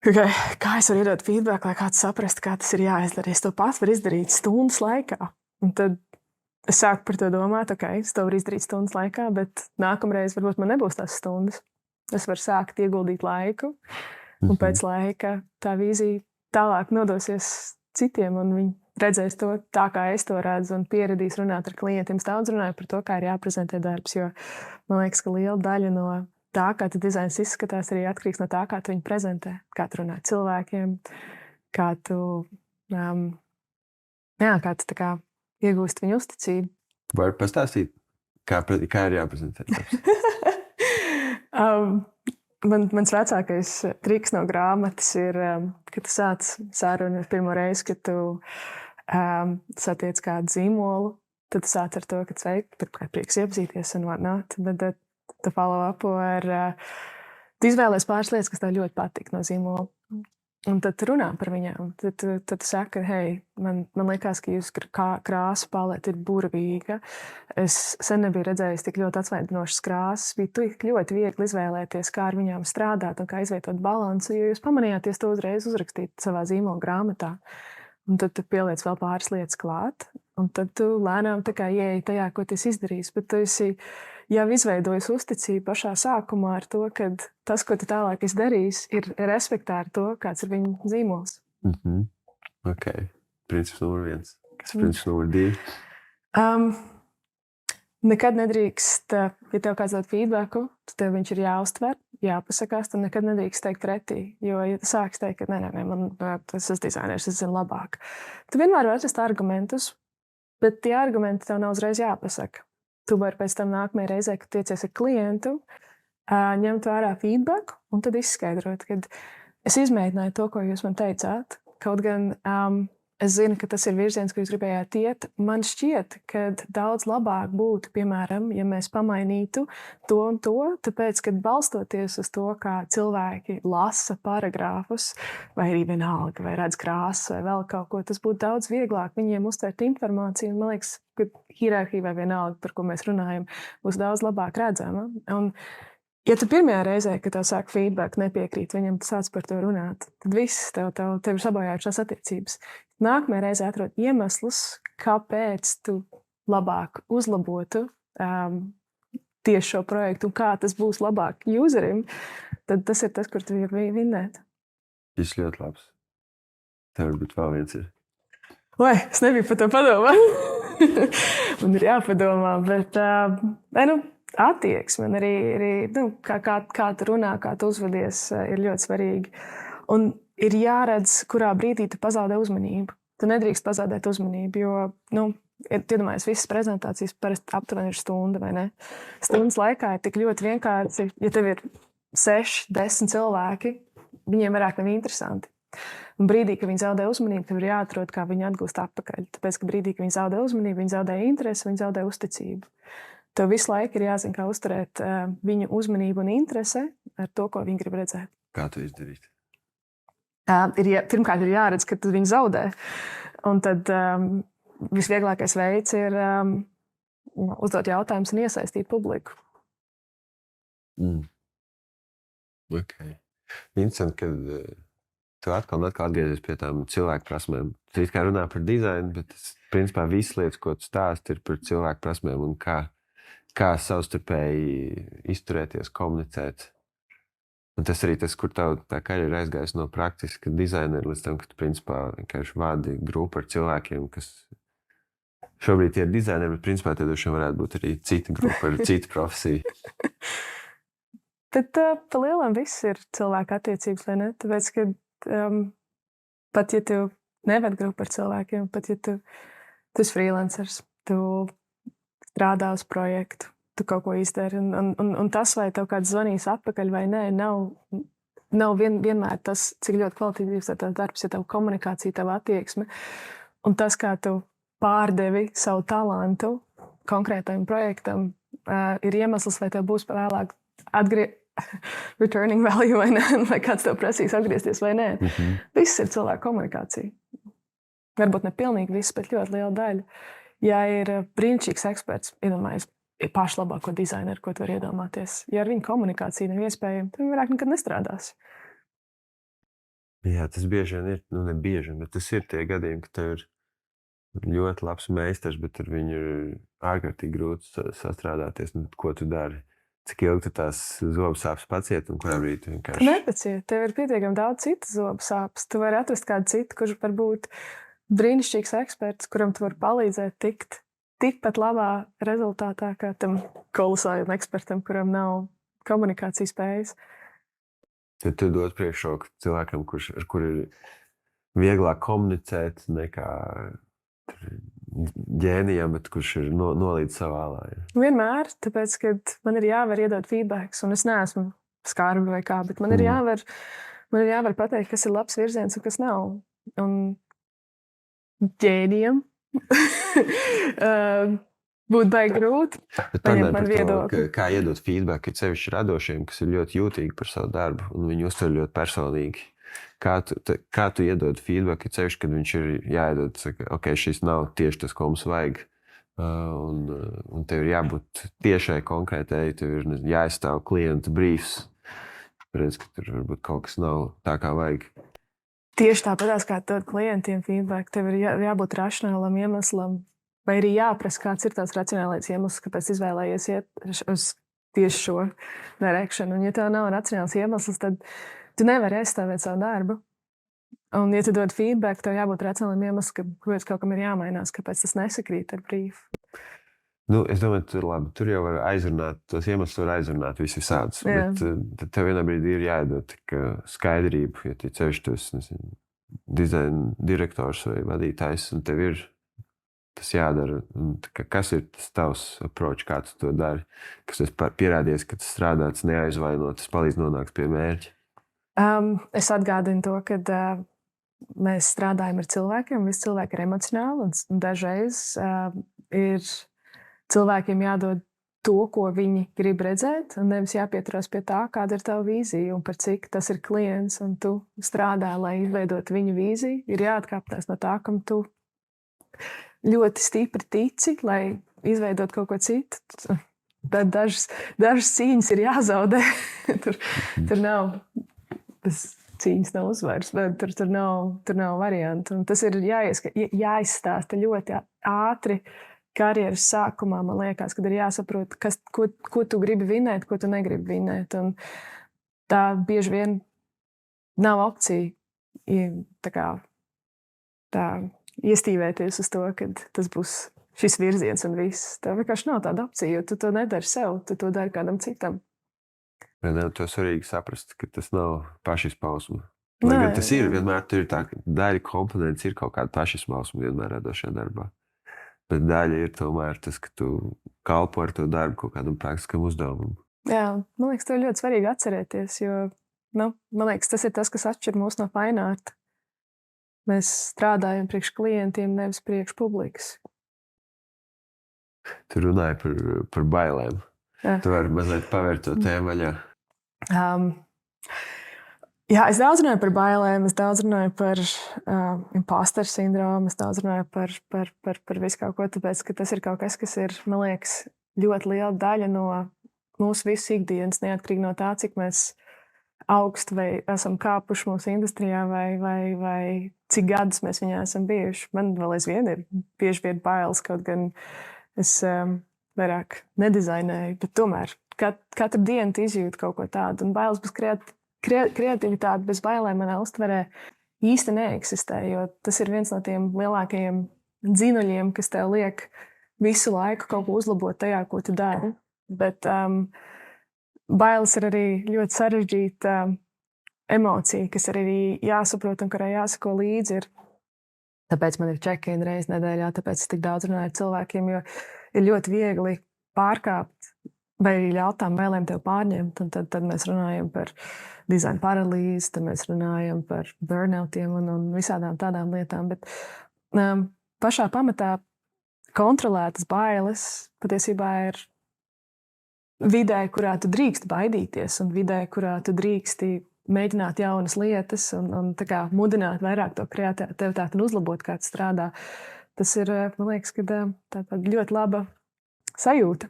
kā es varu iedot feedback, lai kāds saprast, kā tas ir jāizdara. Es to pats varu izdarīt stundas laikā. Un tad es sāku par to domāt, es to varu izdarīt stundas laikā, bet nākamreiz varbūt man nebūs tās stundas. Es varu sākt ieguldīt laiku, un pēc laika tā vīzija tālāk nodosies citiem, un viņi redzēs to tā, kā es to redzu, un pieradīs runāt ar klientiem. Es daudz runāju par to, kā ir jāprezentē darbs, jo man liekas, ka liela daļa no tā, kā tu dizains izskatās, arī atkarīgs no tā, kā tu viņu prezentē, kā tu runā cilvēkiem, kā tu tā kā iegūst viņu uzticību. Vari pastāstīt, kā ir jāprezentē darbs? Mans vecākais triks no grāmatas ir, kad tu sāc sarunu pirmo reizi, kad tu satiec kādu zīmolu, tad tu sāc ar to, ka pirmkārt prieks iepazīties un whatnot, bet tu follow upo ar, tu izvēlies pāris lietas, kas tev ļoti patīk no zīmola. Un tad tu runā par viņām. Tad tu saki, hei, man liekas, ka jūsu krāsa palete ir burvīga. Es sen nebiju redzējis tik ļoti atsvaidzinošas krāsas. Bija tik ļoti viegli izvēlēties, kā ar viņām strādāt un kā izvietot balansu, jo jūs pamanījāties to uzreiz uzrakstīt savā zīmola grāmatā. Un tad tu pieliec vēl pāris lietas klāt, un tad tu lēnām tā kā ieeji tajā, ko tu esi izdarījis. Bet tu esi jau izveidojis uzticību pašā sākumā ar to, ka tas, ko tu tālāk esi darījis, ir respektē ar to, kāds ir viņa zīmols. Ok. Princips numur 1. Kas ir princips numur 2? Nekad nedrīkst, ja tev kāds dod feedbacku, tad tev viņš ir jāuztver, jāpasakās, tad nekad nedrīkst teikt pretī. Jo, ja tu sāksi teikt, ka nē, man tas ir dizainers, es zinu labāk. Tu vienmēr vari atrast argumentus, bet tie argumenti tev nav uzreiz jāpasaka. Tu vari pēc tam nākamajai reizē, kad tiecies ar klientu, ņemt vērā feedbacku un tad izskaidrot, ka es izmēģināju to, ko jūs man teicāt. Kaut gan es zinu, ka tas ir virziens, ko jūs gribējāt iet. Man šķiet, ka daudz labāk būtu, piemēram, ja mēs pamainītu to un to, tāpēc, ka balstoties uz to, kā cilvēki lasa paragrāfus, vai arī vienalga, vai redz krāsu, vai vēl kaut ko, tas būtu daudz vieglāk viņiem uztvert informāciju. Man liekas, ka hierarhija vai vienalga, par ko mēs runājam, būs daudz labāk redzama. Un, ja tu pirmajā reizē, kad tev sāk feedback, nepiekrīt viņam, tu sāc par to runāt, tad viss tev ir sabojājušās attiecības. Nākamajā reizē atrod iemeslus, kāpēc tu labāk uzlabotu tieši šo projektu un kā tas būs labāk userim, tad tas ir tas, kur tu vari vinnēt. Tas ļoti labs. Tev varbūt vēl viens ir. Oi, es nebiju par to padomāt. Man ir jāpadomā, bet attieksme, arī kā tu runā, kā tu uzvedies, ir ļoti svarīgi. Un ir jāredz, kurā brīdī tu pazaudē uzmanību. Tu nedrīkst pazaudēt uzmanību, jo, iedomājies, visas prezentācijas parasti aptuveni ir stunda, vai ne? Stundas laikā ir tik ļoti vienkārši, ja tev ir 6, 10 cilvēki, viņiem vairāk nav interesanti. Un brīdī, kad viņi zaudē uzmanību, tev ir jāatrod, kā viņi atgūst atpakaļ. Tāpēc, ka brīdī, kad viņi zaudē uzmanību, viņi zaudē interesi, viņi zaudē uzticību. Tev visu laiku ir jāzina, kā uzturēt viņu uzmanību un interesi ar to, ko viņi grib redzēt. Kā to izdarīt? Pirmkārt, ir jāredz, ka viņi zaudē. Un tad visvieglākais veids ir uzdot jautājumus un iesaistīt publiku. Okay. Interesanti, ka tu atkal un atkal atgriezies pie tām cilvēku prasmēm. Tu it kā runā par dizainu, bet principā visas lietas, ko tu stāsti, ir par cilvēku prasmēm un kā savstarpēji izturēties, komunicēt. Un tas arī tas, kur tā karjera aizgājas no praktiska dizainera līdz tam, ka tu principā vienkārši vādi grupu ar cilvēkiem, kas šobrīd ir dizaineri, bet principā tie droši vien varētu būt arī cita grupa ar citu profesiju. Bet pa lielam viss ir cilvēku attiecības, vai ne? Tāpēc, ka pat ja tu neved grupu ar cilvēkiem, pat ja tu esi freelancers, tu strādā uz projektu, tu kaut ko izdari. Un tas, vai tev kāds zvanīs atpakaļ vai nē, nav vienmēr tas, cik ļoti kvalitīvs ir tavs darbs, ja tev komunikācija, tev attieksme. Un tas, kā tu pārdevi savu talantu konkrētajam projektam, ir iemesls, vai tev būs vēlāk returning value vai nē, vai kāds tev prasīs atgriezties vai nē. Viss ir cilvēku komunikācija. Varbūt ne pilnīgi viss, bet ļoti liela daļa. Ja ir brīnišķīgs eksperts, iedomājies, ir pašlabāko dizaineru, ko tu vari iedomāties. Ja ar viņu komunikācija nav iespējama, tad viņi vairāk nekad nestrādās. Jā, tas bieži vien ir, ne bieži, bet tas ir tie gadījumi, ka tev ir ļoti labs meistars, bet ar viņu ir ārkārtīgi grūti sastrādāties. Ko tu dari? Cik ilgi tu tās zobu sāpes paciet un kurā brīdī tu vienkārši... Tu nepaciet, tev ir pietiekami daudz citas zobu sāpes. Tu vari atrast kādu citu, kurš var būt brīnišķīgs eksperts, kuram tu vari palīdzēt tikt tikpat labā rezultātā, kā tam kolosālajam ekspertam, kuram nav komunikācijas spējas. Tad tu dod priekšroku cilvēkam, ar kuru ir vieglāk komunicēt nekā ģēnijam, bet kurš ir nolīdz savā alā. Ja. Vienmēr, tāpēc, ka man ir jāvar iedot feedbacks, un es neesmu skarbi vai kā, bet man ir jāvar pateikt, kas ir labs virziens un kas nav. Un ģēnijam būtu baigi grūti. Paņemt man viedokli. Kā iedot feedback, ir sevišķi radošiem, kas ir ļoti jūtīgi par savu darbu, un viņi uztver ļoti personīgi. Kā tu iedod feedback, ceļš, kad viņš ir jāiedod, saka, ok, šis nav tieši tas, ko mums vajag. Un tev ir jābūt tiešai konkrētai, tev ir jāizstāv klienta briefs. Redz, ka tur varbūt kaut kas nav tā, kā vajag. Tieši tāpatās, kā dod klientiem feedback, tev ir jābūt racionālam iemeslam, vai arī jāprasa, kāds ir tās racionālais iemesls, kāpēc izvēlējies iet uz tieši šo darēkšanu. Un ja tev nav racionāls iemesls, tad tu nevari aizstāvēt savu darbu. Un, ja tu dod feedback, tev jābūt racionālam iemeslam, kāpēc kaut kam ir jāmainās, kāpēc tas nesakrīt ar brīvu. Es domāju, tur jau var aizrunāt, tos iemeslus var aizrunāt visādus. Bet tad tev vienā brīdī ir jāiedod skaidrību, ja tu ceļš tos dizaina direktors vai vadītājs, un tev ir tas jādara. Un, kas ir tas tavs approach, kā tu to dari? Kas tas pierādījies, ka tas strādā, tas neaizvaino, tas palīdz nonākt pie mērķa? Es atgādinu to, ka mēs strādājam ar cilvēkiem, visi cilvēki ir emocionāli, un dažreiz ir cilvēkiem jādod to, ko viņi grib redzēt, un nevis jāpieturās pie tā, kāda ir tava vīzija un par cik tas ir klients, un tu strādā, lai izveidotu viņu vīziju. Ir jāatkāpjas no tā, kam tu ļoti stipri tici, lai izveidotu kaut ko citu. Tad dažas cīņas ir jāzaudē. tur nav... Tas cīņas nav uzvaras, bet tur nav variantu. Un tas ir jāizstāsta ļoti ātri karjeras sākumā, man liekas, kad ir jāsaprot, ko tu gribi vinēt, ko tu negribi vinēt. Un tā bieži vien nav opcija tā iestīvēties uz to, ka tas būs šis virziens un viss. Tā vienkārši nav tāda opcija, jo tu to nedari sev, tu to dari kādam citam. To svarīgi saprast, ka tas nav pašizpausme. Lai gan tas ir, vienmēr tur ir tā, ka daļa komponents ir kaut kāda pašizpausme vienmēr radošajā darbā. Bet daļa ir tomēr tas, ka tu kalpo ar to darbu kaut kādam praktiskam uzdevumam. Jā, man liekas, to ļoti svarīgi atcerēties, jo, man liekas, tas ir tas, kas atšķir mūs no fine art. Mēs strādājam priekš klientiem, nevis priekš publikas. Tu runāji par bailēm. Jā. Tu vari mazliet pavērt to tēmu vaļā. Es daudz runāju par bailēm, es daudz runāju par imposteru sindromu, es daudz runāju par visu kaut ko, tāpēc, ka tas ir kaut kas, kas ir, man liekas, ļoti liela daļa no mūsu visu ikdienas, neatkarīgi no tā, cik mēs augstu vai esam kāpuši mūsu industrijā vai cik gadus mēs viņā esam bijuši. Man vēl aizvien ir bieži vien bailes, kaut gan es vairāk nedizainēju, bet tomēr katru dienu tu izjūti kaut ko tādu, un bailes bez kreativitāte bez bailēm manā uztverē īsti neeksistē, jo tas ir viens no tiem lielākajiem dzinuļiem, kas tev liek visu laiku kaut ko uzlabot tajā, ko tu dari. Bet bailes ir arī ļoti sarežģīta emocija, kas ir arī jāsaprot un kurai jāsako līdzi. Tāpēc man ir check-in reizi nedēļā, tāpēc es tik daudz runāju ar cilvēkiem, jo ir ļoti viegli pārkāpt vai arī ļaut tām bailēm tev pārņemt. Un tad mēs runājam par dizaina paralīzi, tad mēs runājam par burnoutiem un visādām tādām lietām. Bet pašā pamatā kontrolētas bailes patiesībā ir vidē, kurā tu drīkst baidīties, un vidē, kurā tu drīksti mēģināt jaunas lietas un tā kā mudināt vairāk to kreativitāti un uzlabot, kā tas strādā. Tas ir, man liekas, ka tā ļoti laba sajūta.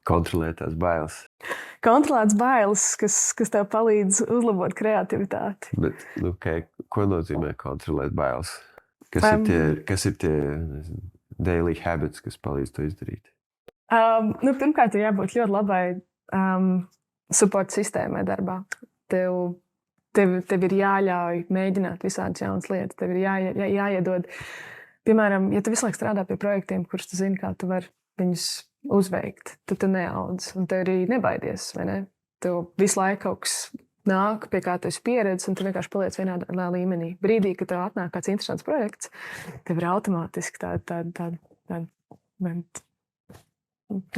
Kontrolētās bailes. Kontrolētas bailes, kas tev palīdz uzlabot kreativitāti. Bet, ko nozīmē kontrolēt bailes? Kas ir tie daily habits, kas palīdz to izdarīt? Pirmkārt, ir jābūt ļoti labai support sistēmai darbā. Tev ir jāļauj mēģināt visādas jaunas lietas. Tev ir jāiedod. Piemēram, ja tu visu laiku strādā pie projektiem, kurus tu zini, kā tu vari viņus uzveikt, tad tu neaudz. Un tev arī nebaidies, vai ne? Tev visu laiku kaut kas nāk, pie kā tu esi pieredzis, un tu vienkārši paliec vienā līmenī. Brīdī, kad tev atnāk kāds interesants projekts, tev ir automātiski tāda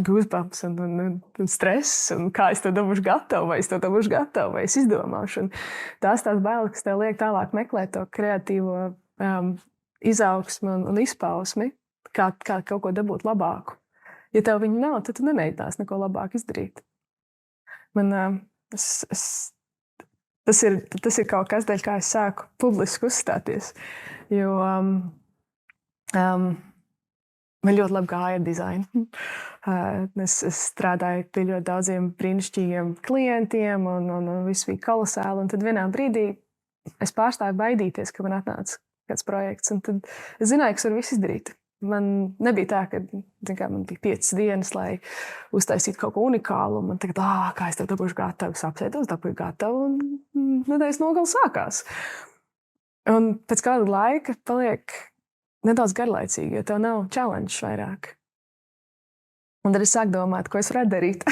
goosebumps un stress, un kā es to dabūšu gatavu, vai es to dabūšu gatavu, vai es izdomāšu. Un tās bailes, kas tev liek tālāk meklēt to kreatīvo izaugsmi un izpausmi, kā kaut ko dabūt labāku. Ja tev viņa nav, tad tu nemēģinās neko labāk izdarīt. tas ir kaut kas, dēļ kā es sāku publiski uzstāties. Jo man ļoti labi gāja ar dizainu. Es strādāju pie ļoti daudziem brīnišķīgiem klientiem, un viss bija kolosāli. Un tad vienā brīdī es pārstāju baidīties, ka man atnāca kāds projekts. Un tad es zināju, ka es varu visu izdarīt. Man nebija tā, ka man bija 5 dienas, lai uztaisītu kaut ko unikālu. Man tagad, kā es tev dabūšu gatavu, es apsēdos, dabūju gatavu, un nedēļas nogale sākās. Un pēc kāda laika paliek nedaudz garlaicīgi, jo tev nav challenge vairāk. Un tad es sāku domāt, ko es varētu darīt,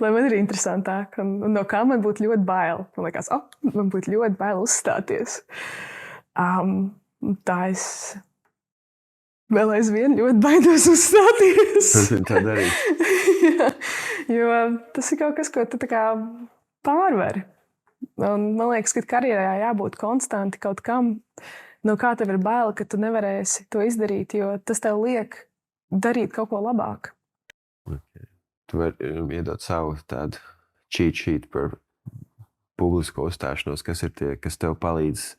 lai man ir interesantāk. Un no kā man būtu ļoti bail. Man liekas, man būtu ļoti bail uzstāties. Tā es vēl aizvien ļoti baidos uzstāties. Tā darīt. Jo tas ir kaut kas, ko tu tā kā pārvari. Un man liekas, ka karjerā jābūt konstanti kaut kam, no kā tev ir bail, ka tu nevarēsi to izdarīt, jo tas tev liek darīt kaut ko labāk. Okay. Tu vari iedot savu tādu cheat sheet par publisko uzstāšanos, kas ir tie, kas tev palīdz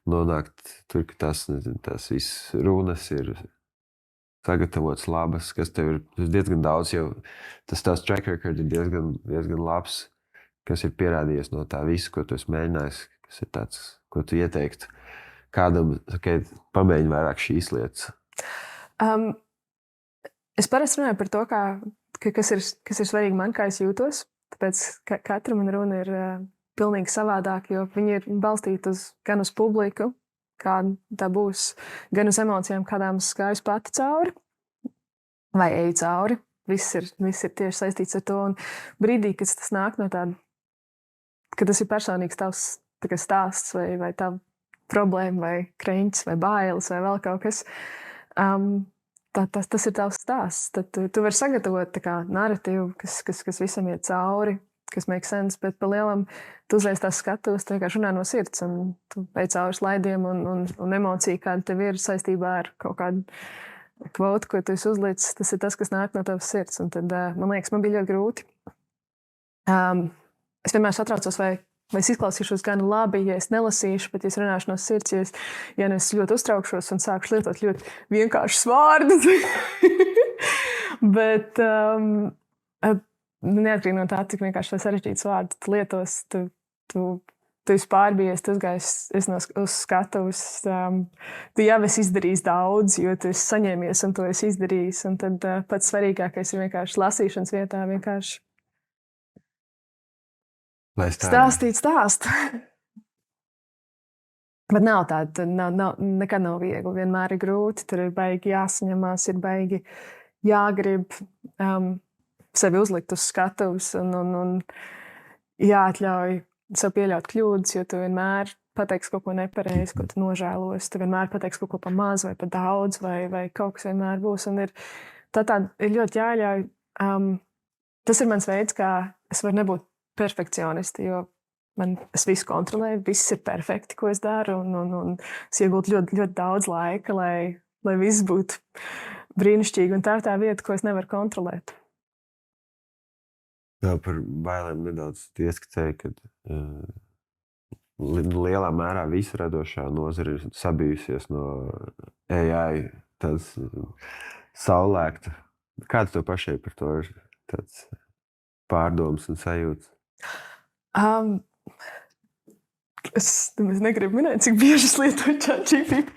nonākt tur, ka tās viss runas ir sagatavots labas, kas tev ir diezgan daudz, jau tas tās track record ir diezgan labs, kas ir pierādījies no tā visu, ko tu esi mēģinājis, kas ir tāds, ko tu ieteiktu kādam, pamēģini vairāk šīs lietas. Es parasti runāju par to, kas ir svarīgi man, kā es jūtos, tāpēc katra man runa ir pilnīgi savādāk, jo viņi ir balstīti gan uz publiku, kā tā būs, gan uz emocijām, kādām es gāju pati cauri vai eju cauri. Viss ir tieši saistīts ar to. Un brīdī, kad tas nāk no tāda, ka tas ir personīgs tavs stāsts vai tava problēma vai kreņķis vai bailes vai vēl kaut kas, tas ir tavs stāsts. Tad tu vari sagatavot narratīvu, kas visam iet cauri, kas make sense, bet pa lielam tu uzreiz tās skatos, tu vienkārši runā no sirds, un tu ej cauri slaidiem un emocija, kāda tev ir saistībā ar kaut kādu kvotu, ko tu esi uzlicis, tas ir tas, kas nāk no tavas sirds. Un tad, man liekas, man bija ļoti grūti. Es vienmēr satraucos, vai es izklausīšos gan labi, ja es nelasīšu, bet ja es runāšu no sirds, ja es ļoti uztraukšos un sākšu lietot ļoti vienkāršus vārdus. Bet neatkarīgi no tā, cik vienkārši sarežģīts vārds tu lietos, tu esi pārbijies, tu uzgājis uz skatuves, tu jau esi izdarījis daudz, jo tu esi saņēmies un to esi izdarījis. Un tad pats svarīgākais ir vienkārši lasīšanas vietā vienkārši stāstīt stāstu. Bet nav tāda, nekad nav viegli, vienmēr ir grūti, tur ir baigi jāsaņemās, ir baigi jāgrib sevi uzlikt uz skatuves un jāatļauj sev pieļaut kļūdas, jo tu vienmēr pateiksi kaut ko nepareizi, ko tu nožēlos, tu vienmēr pateiksi kaut ko pa maz vai pa daudz vai kaut kas vienmēr būs. Un ir ļoti jāļauj. Tas ir mans veids, kā es varu nebūt perfekcionisti, jo es visu kontrolēju, viss ir perfekti, ko es daru, un es iegūtu ļoti, ļoti daudz laika, lai viss būtu brīnišķīgi, un tā ir tā vieta, ko es nevaru kontrolēt. Jā, par bailēm nedaudz ieskicēju, ka lielā mērā visa radošā nozara ir sabijusies no AI, tāds saulēkta. Kāds tev pašai par to ir tāds pārdoms un sajūts? Es negribu minēt, cik bieži es lietoju ChatGPT.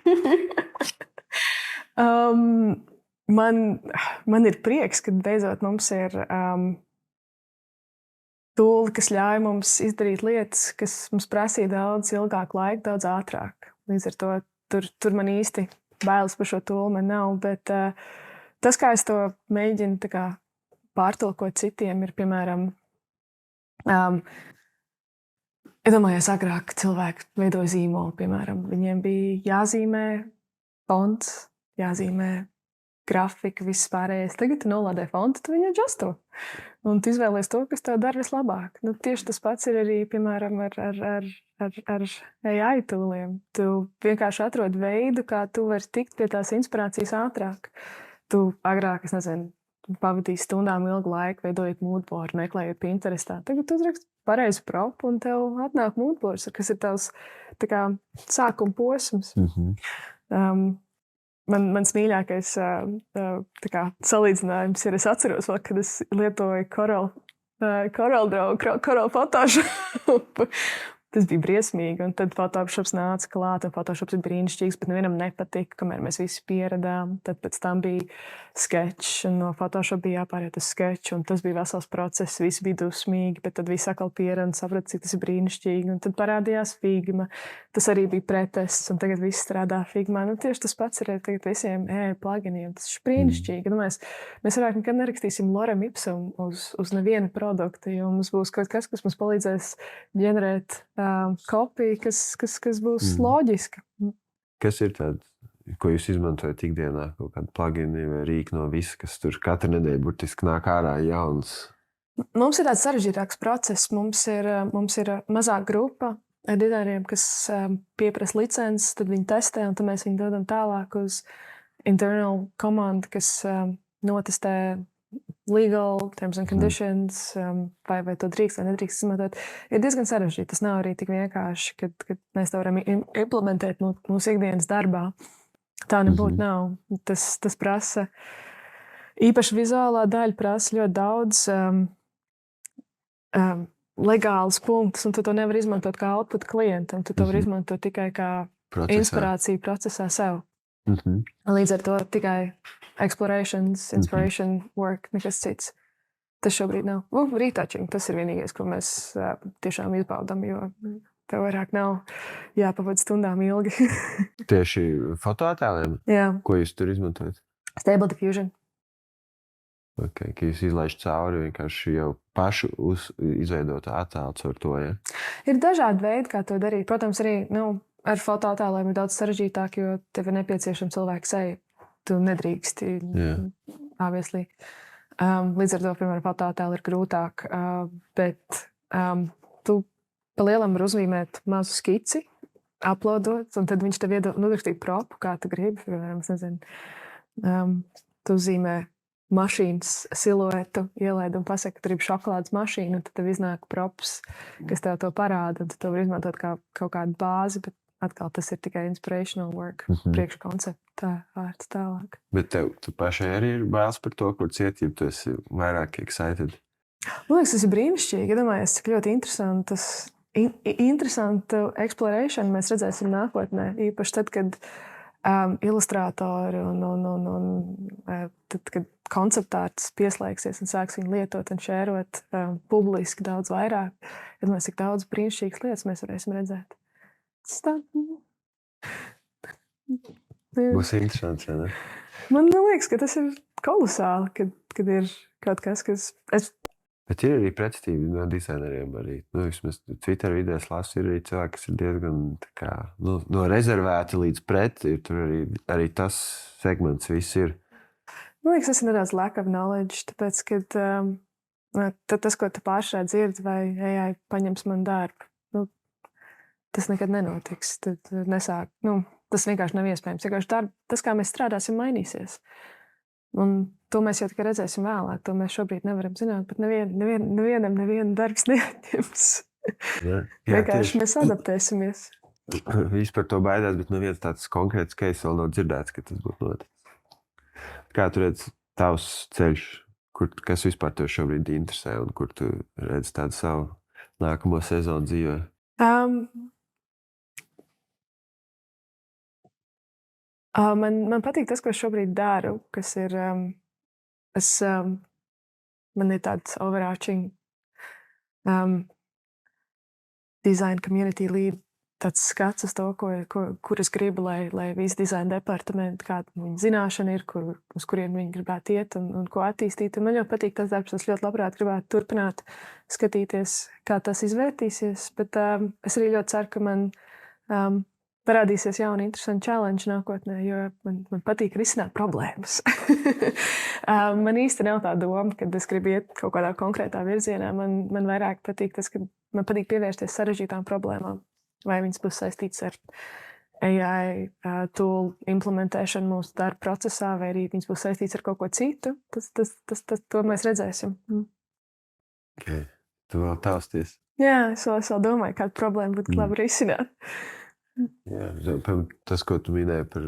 Man ir prieks, ka beidzot mums ir tūli, kas ļauj mums izdarīt lietas, kas mums prasīja daudz ilgāku laiku, daudz ātrāk. Līdz ar to tur man īsti bailes par šo tūli man nav, bet tas, kā es to mēģinu pārtulkot citiem, ir, piemēram, iedomājies agrāk cilvēki veidoja zīmolu, piemēram. Viņiem bija jāzīmē fonts, jāzīmē grafika, viss pārējais. Tagad tu nolādē fontu, tu viņu adjusto. Un tu izvēlies to, kas tev dara vislabāk. Tieši tas pats ir arī, piemēram, ar AI tūliem. Tu vienkārši atrod veidu, kā tu vari tikt pie tās inspirācijas ātrāk. Tu agrāk, es nezinu, pavadīji stundām ilgu laiku, veidojot moodboard, meklējot Pinterestā. Tagad tu uzrakst pareizu propu, un tev atnāk mūdbors, kas ir tavs tā kā sākuma posms. Mans mīļākais tā kā salīdzinājums ir, es atceros vēl, kad es lietoju Corel Photoshop. Tas bija briesmīgi, un tad Photoshops nāca klāt, un Photoshops ir brīnišķīgs, bet nevienam nepatika, kamēr mēs visi pieradām. Tad pēc tam bija sketch, un no Photoshop bija jāpāriet uz sketch, un tas bija vesels process, visi bija dusmīgi, bet tad visi atkal pierada un saprata, cik tas ir brīnišķīgi, un tad parādījās Figma. Tas arī bija pretests, un tagad viss strādā Figmā. Nu, tieši tas pats ir tagad visiem pluginiem. Tas ir brīnišķīgi. Nu, mēs vairāk nekad nerakstīsim lorem ipsum uz nevienu produktu, jo mums būs kaut kas mums palīdzēs ģenerēt kopija, kas būs loģiska. Kas ir tāds, ko jūs izmantojat ikdienā? Kaut kādi plugini vai rīki no visa, kas tur katru nedēļu burtiski nāk ārā jauns? Mums ir tāds sarežģītāks process. Mums ir mazāka grupa ar dizaineriem, kas pieprasa licences, tad viņi testē, un tad mēs viņu dodam tālāk uz internal komandu, kas notestē legal terms and conditions, vai to drīkst vai nedrīkst izmantot, ir diezgan sarežģīti. Tas nav arī tik vienkārši, kad mēs to varam implementēt mūsu ikdienas darbā. Tā nebūtu nav. Tas prasa, īpaši vizuālā daļa prasa ļoti daudz legālus punktus, un tu to nevar izmantot kā output klientam. Tu to var izmantot tikai kā inspirāciju procesā sev. Līdz ar to tikai inspiration work, nekas cits. Tas šobrīd nav. Retouching, tas ir vienīgais, ko mēs tiešām izbaudam, jo tev vairāk nav jāpavada stundām ilgi. Tieši fotoattēliem? Jā. Ko jūs tur izmantojat? Stable Diffusion. Okay, ka jūs izlaižat cauri vienkārši jau pašu izveidotu attēlu ar to, ja? Ir dažādi veidi, kā to darīt. Protams, arī, ar fotoattēliem ir daudz sarežģītāk, jo tev ir nepieciešama cilvēka seja. Tu nedrīksti, obviously. Līdz ar to, piemēram, fotoattēli ir grūtāk, bet tu pa lielam var uzzīmēt mazu skici, uploadot, un tad viņš tev nodrakstīt propu, kā tu gribi. Piemēram, es nezinu, tu uzzīmē mašīnas siluetu, ielaid un pasaka, ka tur ir šokolādes mašīna, un tad tev iznāk props, kas tev to parāda, un tu to var izmantot kā kaut kādu bāzi, bet atkal tas ir tikai inspirational work, priekškoncepta vārds tālāk. Bet tu pašai arī ir bailes par to, kur ciet, ja tu esi vairāk excited? Man liekas, tas ir brīnišķīgi. Iedomājies, cik ļoti interesantu exploration mēs redzēsim nākotnē. Īpaši tad, kad ilustrātori un tad, kad konceptārts pieslēgsies un sāks viņu lietot un šērot publiski daudz vairāk. Iedomājies, cik daudz brīnišķīgas lietas mēs varēsim redzēt. Būs interesants, vai ne? Man liekas, ka tas ir kolosāli, kad ir kaut kas, kas... Bet ir arī pretestība no dizaineriem arī. Vismaz Twitter vidēs lasu, ir arī cilvēki, kas ir diezgan tā kā, no rezervēti līdz pret, ir tur arī tas segments viss ir. Man liekas, tas ir nedaudz lack of knowledge, tāpēc, ka tas, ko tu pāršā dzirdi, vai AI paņems man darbu, tas nekad nenotiks. Tad nesāk, tas vienkārši nav iespējams. Tas, kā mēs strādāsim, mainīsies. Un to mēs jau tikai redzēsim vēlāk. To mēs šobrīd nevaram zināt, bet nevienam darbs neatņems. Vienkārši mēs adaptēsimies. Visi par to baidās, bet neviens tāds konkrēts case vēl nav dzirdēts, ka tas būtu noticis. Kā tu redz tavs ceļš, kas vispār tev šobrīd interesē un kur tu redz tādu savu nākamo sezonu dzīvē? Man patīk tas, ko es šobrīd daru, kas ir, man ir tāds overarching design community lead, tāds skats uz to, kur es gribu, lai visi dizaina departamenti, kāda viņa zināšana ir, uz kuriem viņi gribētu iet un ko attīstīt. Un man ļoti patīk tas darbs, es ļoti labprāt gribētu turpināt skatīties, kā tas izvērtīsies, bet es arī ļoti ceru, ka man parādīsies jauni interesanti challenge nākotnē, jo man patīk risināt problēmas. Man īsti nav tā doma, kad es gribu iet kaut kādā konkrētā virzienā. Man vairāk patīk tas, ka man patīk pievērsties sarežģītām problēmām. Vai viņas būs saistītas ar AI tool implementēšanu mūsu darba procesā, vai arī viņas būs saistītas ar kaut ko citu. To mēs redzēsim. Okay. Tu vēl tausties. Jā, es vēl domāju, kādu problēmu būtu labi risināt. Jā, tas, ko tu minēji par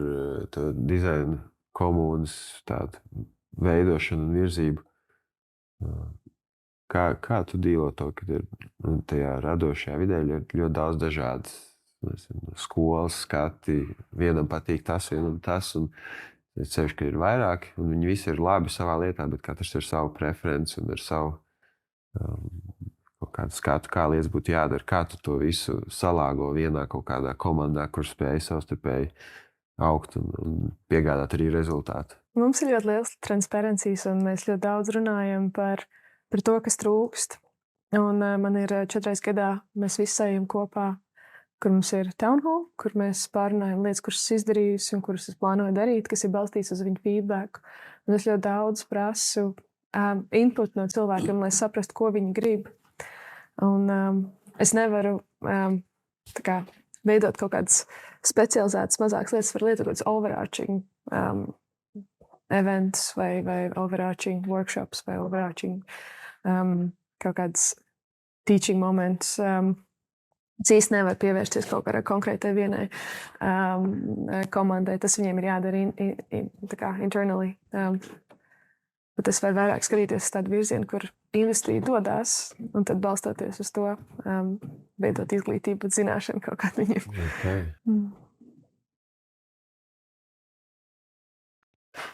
to dizaina komunas tādu veidošanu un virzību, kā tu dīlo to, kad ir tajā radošajā vidē ļoti daudz dažādas skolas skati, vienam patīk tas, vienam tas, un ceļš, ka ir vairāki, un viņi visi ir labi savā lietā, bet katrs ir savu preferenci un ar savu kaut kādu skatu, kā lietas būtu jādara, kā tu to visu salāgo vienā kaut kādā komandā, kur spēj savstarpēji augt un piegādāt arī rezultātu. Mums ir ļoti liels transparencijas, un mēs ļoti daudz runājam par to, kas trūkst. Un man ir 4 reizes gadā, mēs visi ejam kopā, kur mums ir town hall, kur mēs pārunājam lietas, kuras es izdarījusi un kuras es plānoju darīt, kas ir balstīts uz viņu feedback. Un es ļoti daudz prasu input no cilvēkiem, lai saprastu, ko viņi grib. Un es nevaru veidot kaut kādas specializētas mazākas lietas, var lietot kaut kādas overarching events vai overarching workshops vai overarching kaut kādas teaching moments. Es īsti nevaru pievērsties kaut kādai konkrētai vienai komandai. Tas viņiem ir jādara internally. Bet es varu vairāk skatīties uz tādu virzienu, kur industrija dodās, un tad balstoties uz to veidot izglītību un zināšanu kaut kādu viņiem. Okay.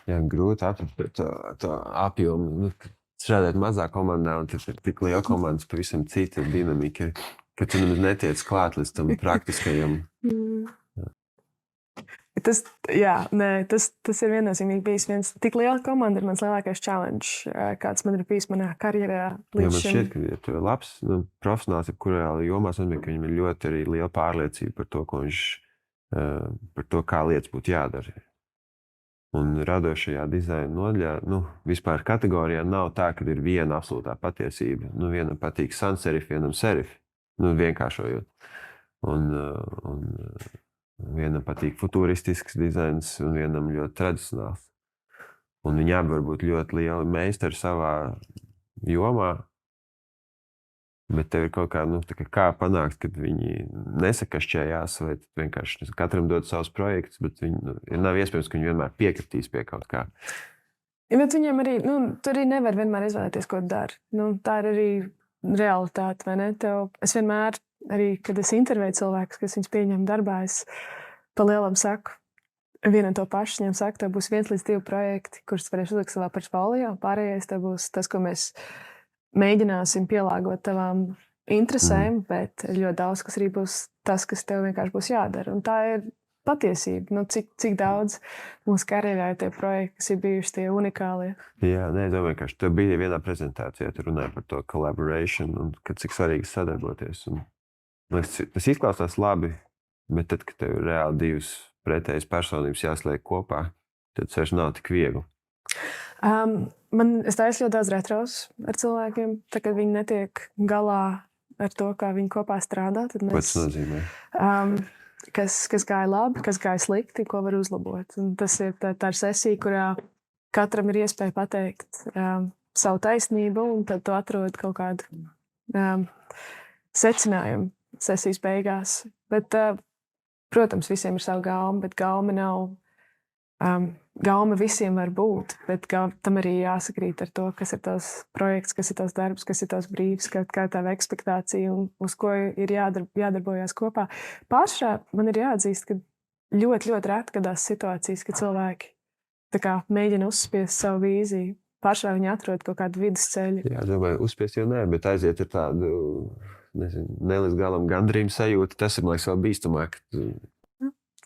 Jā, grūti atrast to apjomu. Strādāt mazā komandā, un tad ir tik liela komandas, pavisam cita dinamika, ka tu nemaz netiec klāt līdz tam praktiskajam. Tas ir viennozīmīgi bijis viens. Tik liela komanda ir mans lielākais challenge, kāds man ir bijis manā karjerā līdz šim. Man šķiet, ka ja tu ir labs profesionāls, jebkurā jomā, ka viņam ir ļoti arī liela pārliecība par to, par to, kā lietas būtu jādara. Un radošajā dizaina nodaļā, vispār kategorijā nav tā, ka ir viena absolūtā patiesība. Vienam patīk sans serif, vienam serif. Vienkāršojot. Un vienam patīk futuristisks dizains, un vienam ļoti tradicionāls. Un viņi abi var būt ļoti lieli meistari savā jomā, bet tev ir kaut kā panākt, kad viņi nesakašķējās, vai vienkārši katram dod savus projektus, bet viņi nav iespējams, ka viņi vienmēr piekritīs pie kaut kā. Ja, bet viņiem arī, tu arī nevar vienmēr izvēlēties, ko dari. Tā ir arī realitāte, vai ne? Es vienmēr, arī, kad es intervēju cilvēkus, kas viņus pieņem darbā, es pa lielam saku, vienam to pašu, viņam saku, tev būs 1 līdz 2 projekti, kurus varēšu uzlikt savā portfolio, pārējais tev būs tas, ko mēs mēģināsim pielāgot tavām interesēm, bet ļoti daudz, kas arī būs tas, kas tev vienkārši būs jādara. Un tā ir patiesība. Cik daudz mūsu karjerā ir tie projekti, kas ir bijuši tie unikālie. Jā, es domāju, ka tev bija vienā prezentācijā, tu runāji par to collaboration un cik svarīgi sadarboties. Un, tas izklausās labi, bet tad, kad tev ir reāli 2 pretējas personības jāsliek kopā, tad tas nav tik viegli. Es taisu ļoti daudz retros ar cilvēkiem, tā, kad viņi netiek galā ar to, kā viņi kopā strādā. Tad mēs, ko tas nozīmē? Kas gāja labi, kas gāja slikti, ko var uzlabot. Un tas ir tā ir sesija, kurā katram ir iespēja pateikt savu taisnību, un tad tu atrod kaut kādu secinājumu sesijas beigās. Bet, protams, visiem ir sava gauma, bet gauma nav. Gauma visiem var būt, bet tam arī jāsakrīt ar to, kas ir tavs projekts, kas ir tavs darbs, kas ir tavs brīvs, kā tava ekspektācija un uz ko ir jādarbojās kopā. Pašā man ir jāatzīst, ka ļoti, ļoti reti gadās situācijas, kad cilvēki mēģina uzspiest savu vīziju. Pašā viņi atrod kaut kādu vidusceļu. Jā, domāju, uzspiest jau nē, bet aiziet ar tādu, ne līdz galam gandrību sajūtu. Tas ir, man liekas, vēl bīstamāk.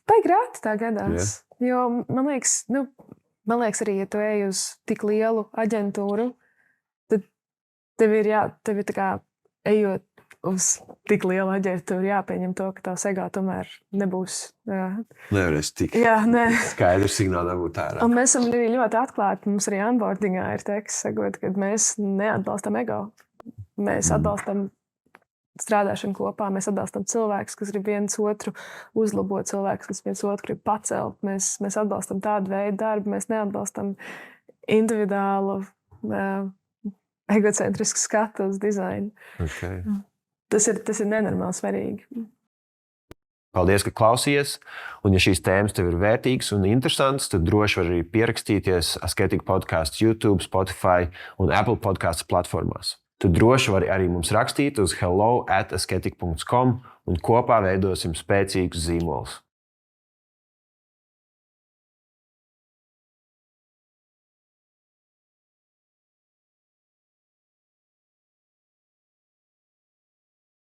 Tā ir grāti tā gadās. Yeah. Jo, man liekas, arī, ja tu ej uz tik lielu aģentūru, tad tev ir ejot uz tik lielu aģentūru, jāpieņem to, ka tavs ego tomēr nebūs. Nevarēs tik skaidrs signāli dabūt ārā. Un mēs esam arī ļoti atklāti. Mums arī onboardingā ir teksts, sakot, ka mēs neatbalstam ego. Mēs atbalstam strādāšanu kopā, mēs atbalstam cilvēkus, kas grib viens otru uzlabot, cilvēkus, kas viens otru grib pacelt. Mēs atbalstam tādu veidu darbu, mēs neatbalstam individuālu, egocentrisku skatu uz dizainu. Okay. Tas ir nenormāli svarīgi. Paldies, ka klausījies. Un, ja šīs tēmas tev ir vērtīgas un interesantas, tad droši var arī pierakstīties Asketika podkāstu YouTube, Spotify un Apple podkāstu platformās. Tu droši vari arī mums rakstīt uz hello@asketika.com un kopā veidosim spēcīgus zīmolus.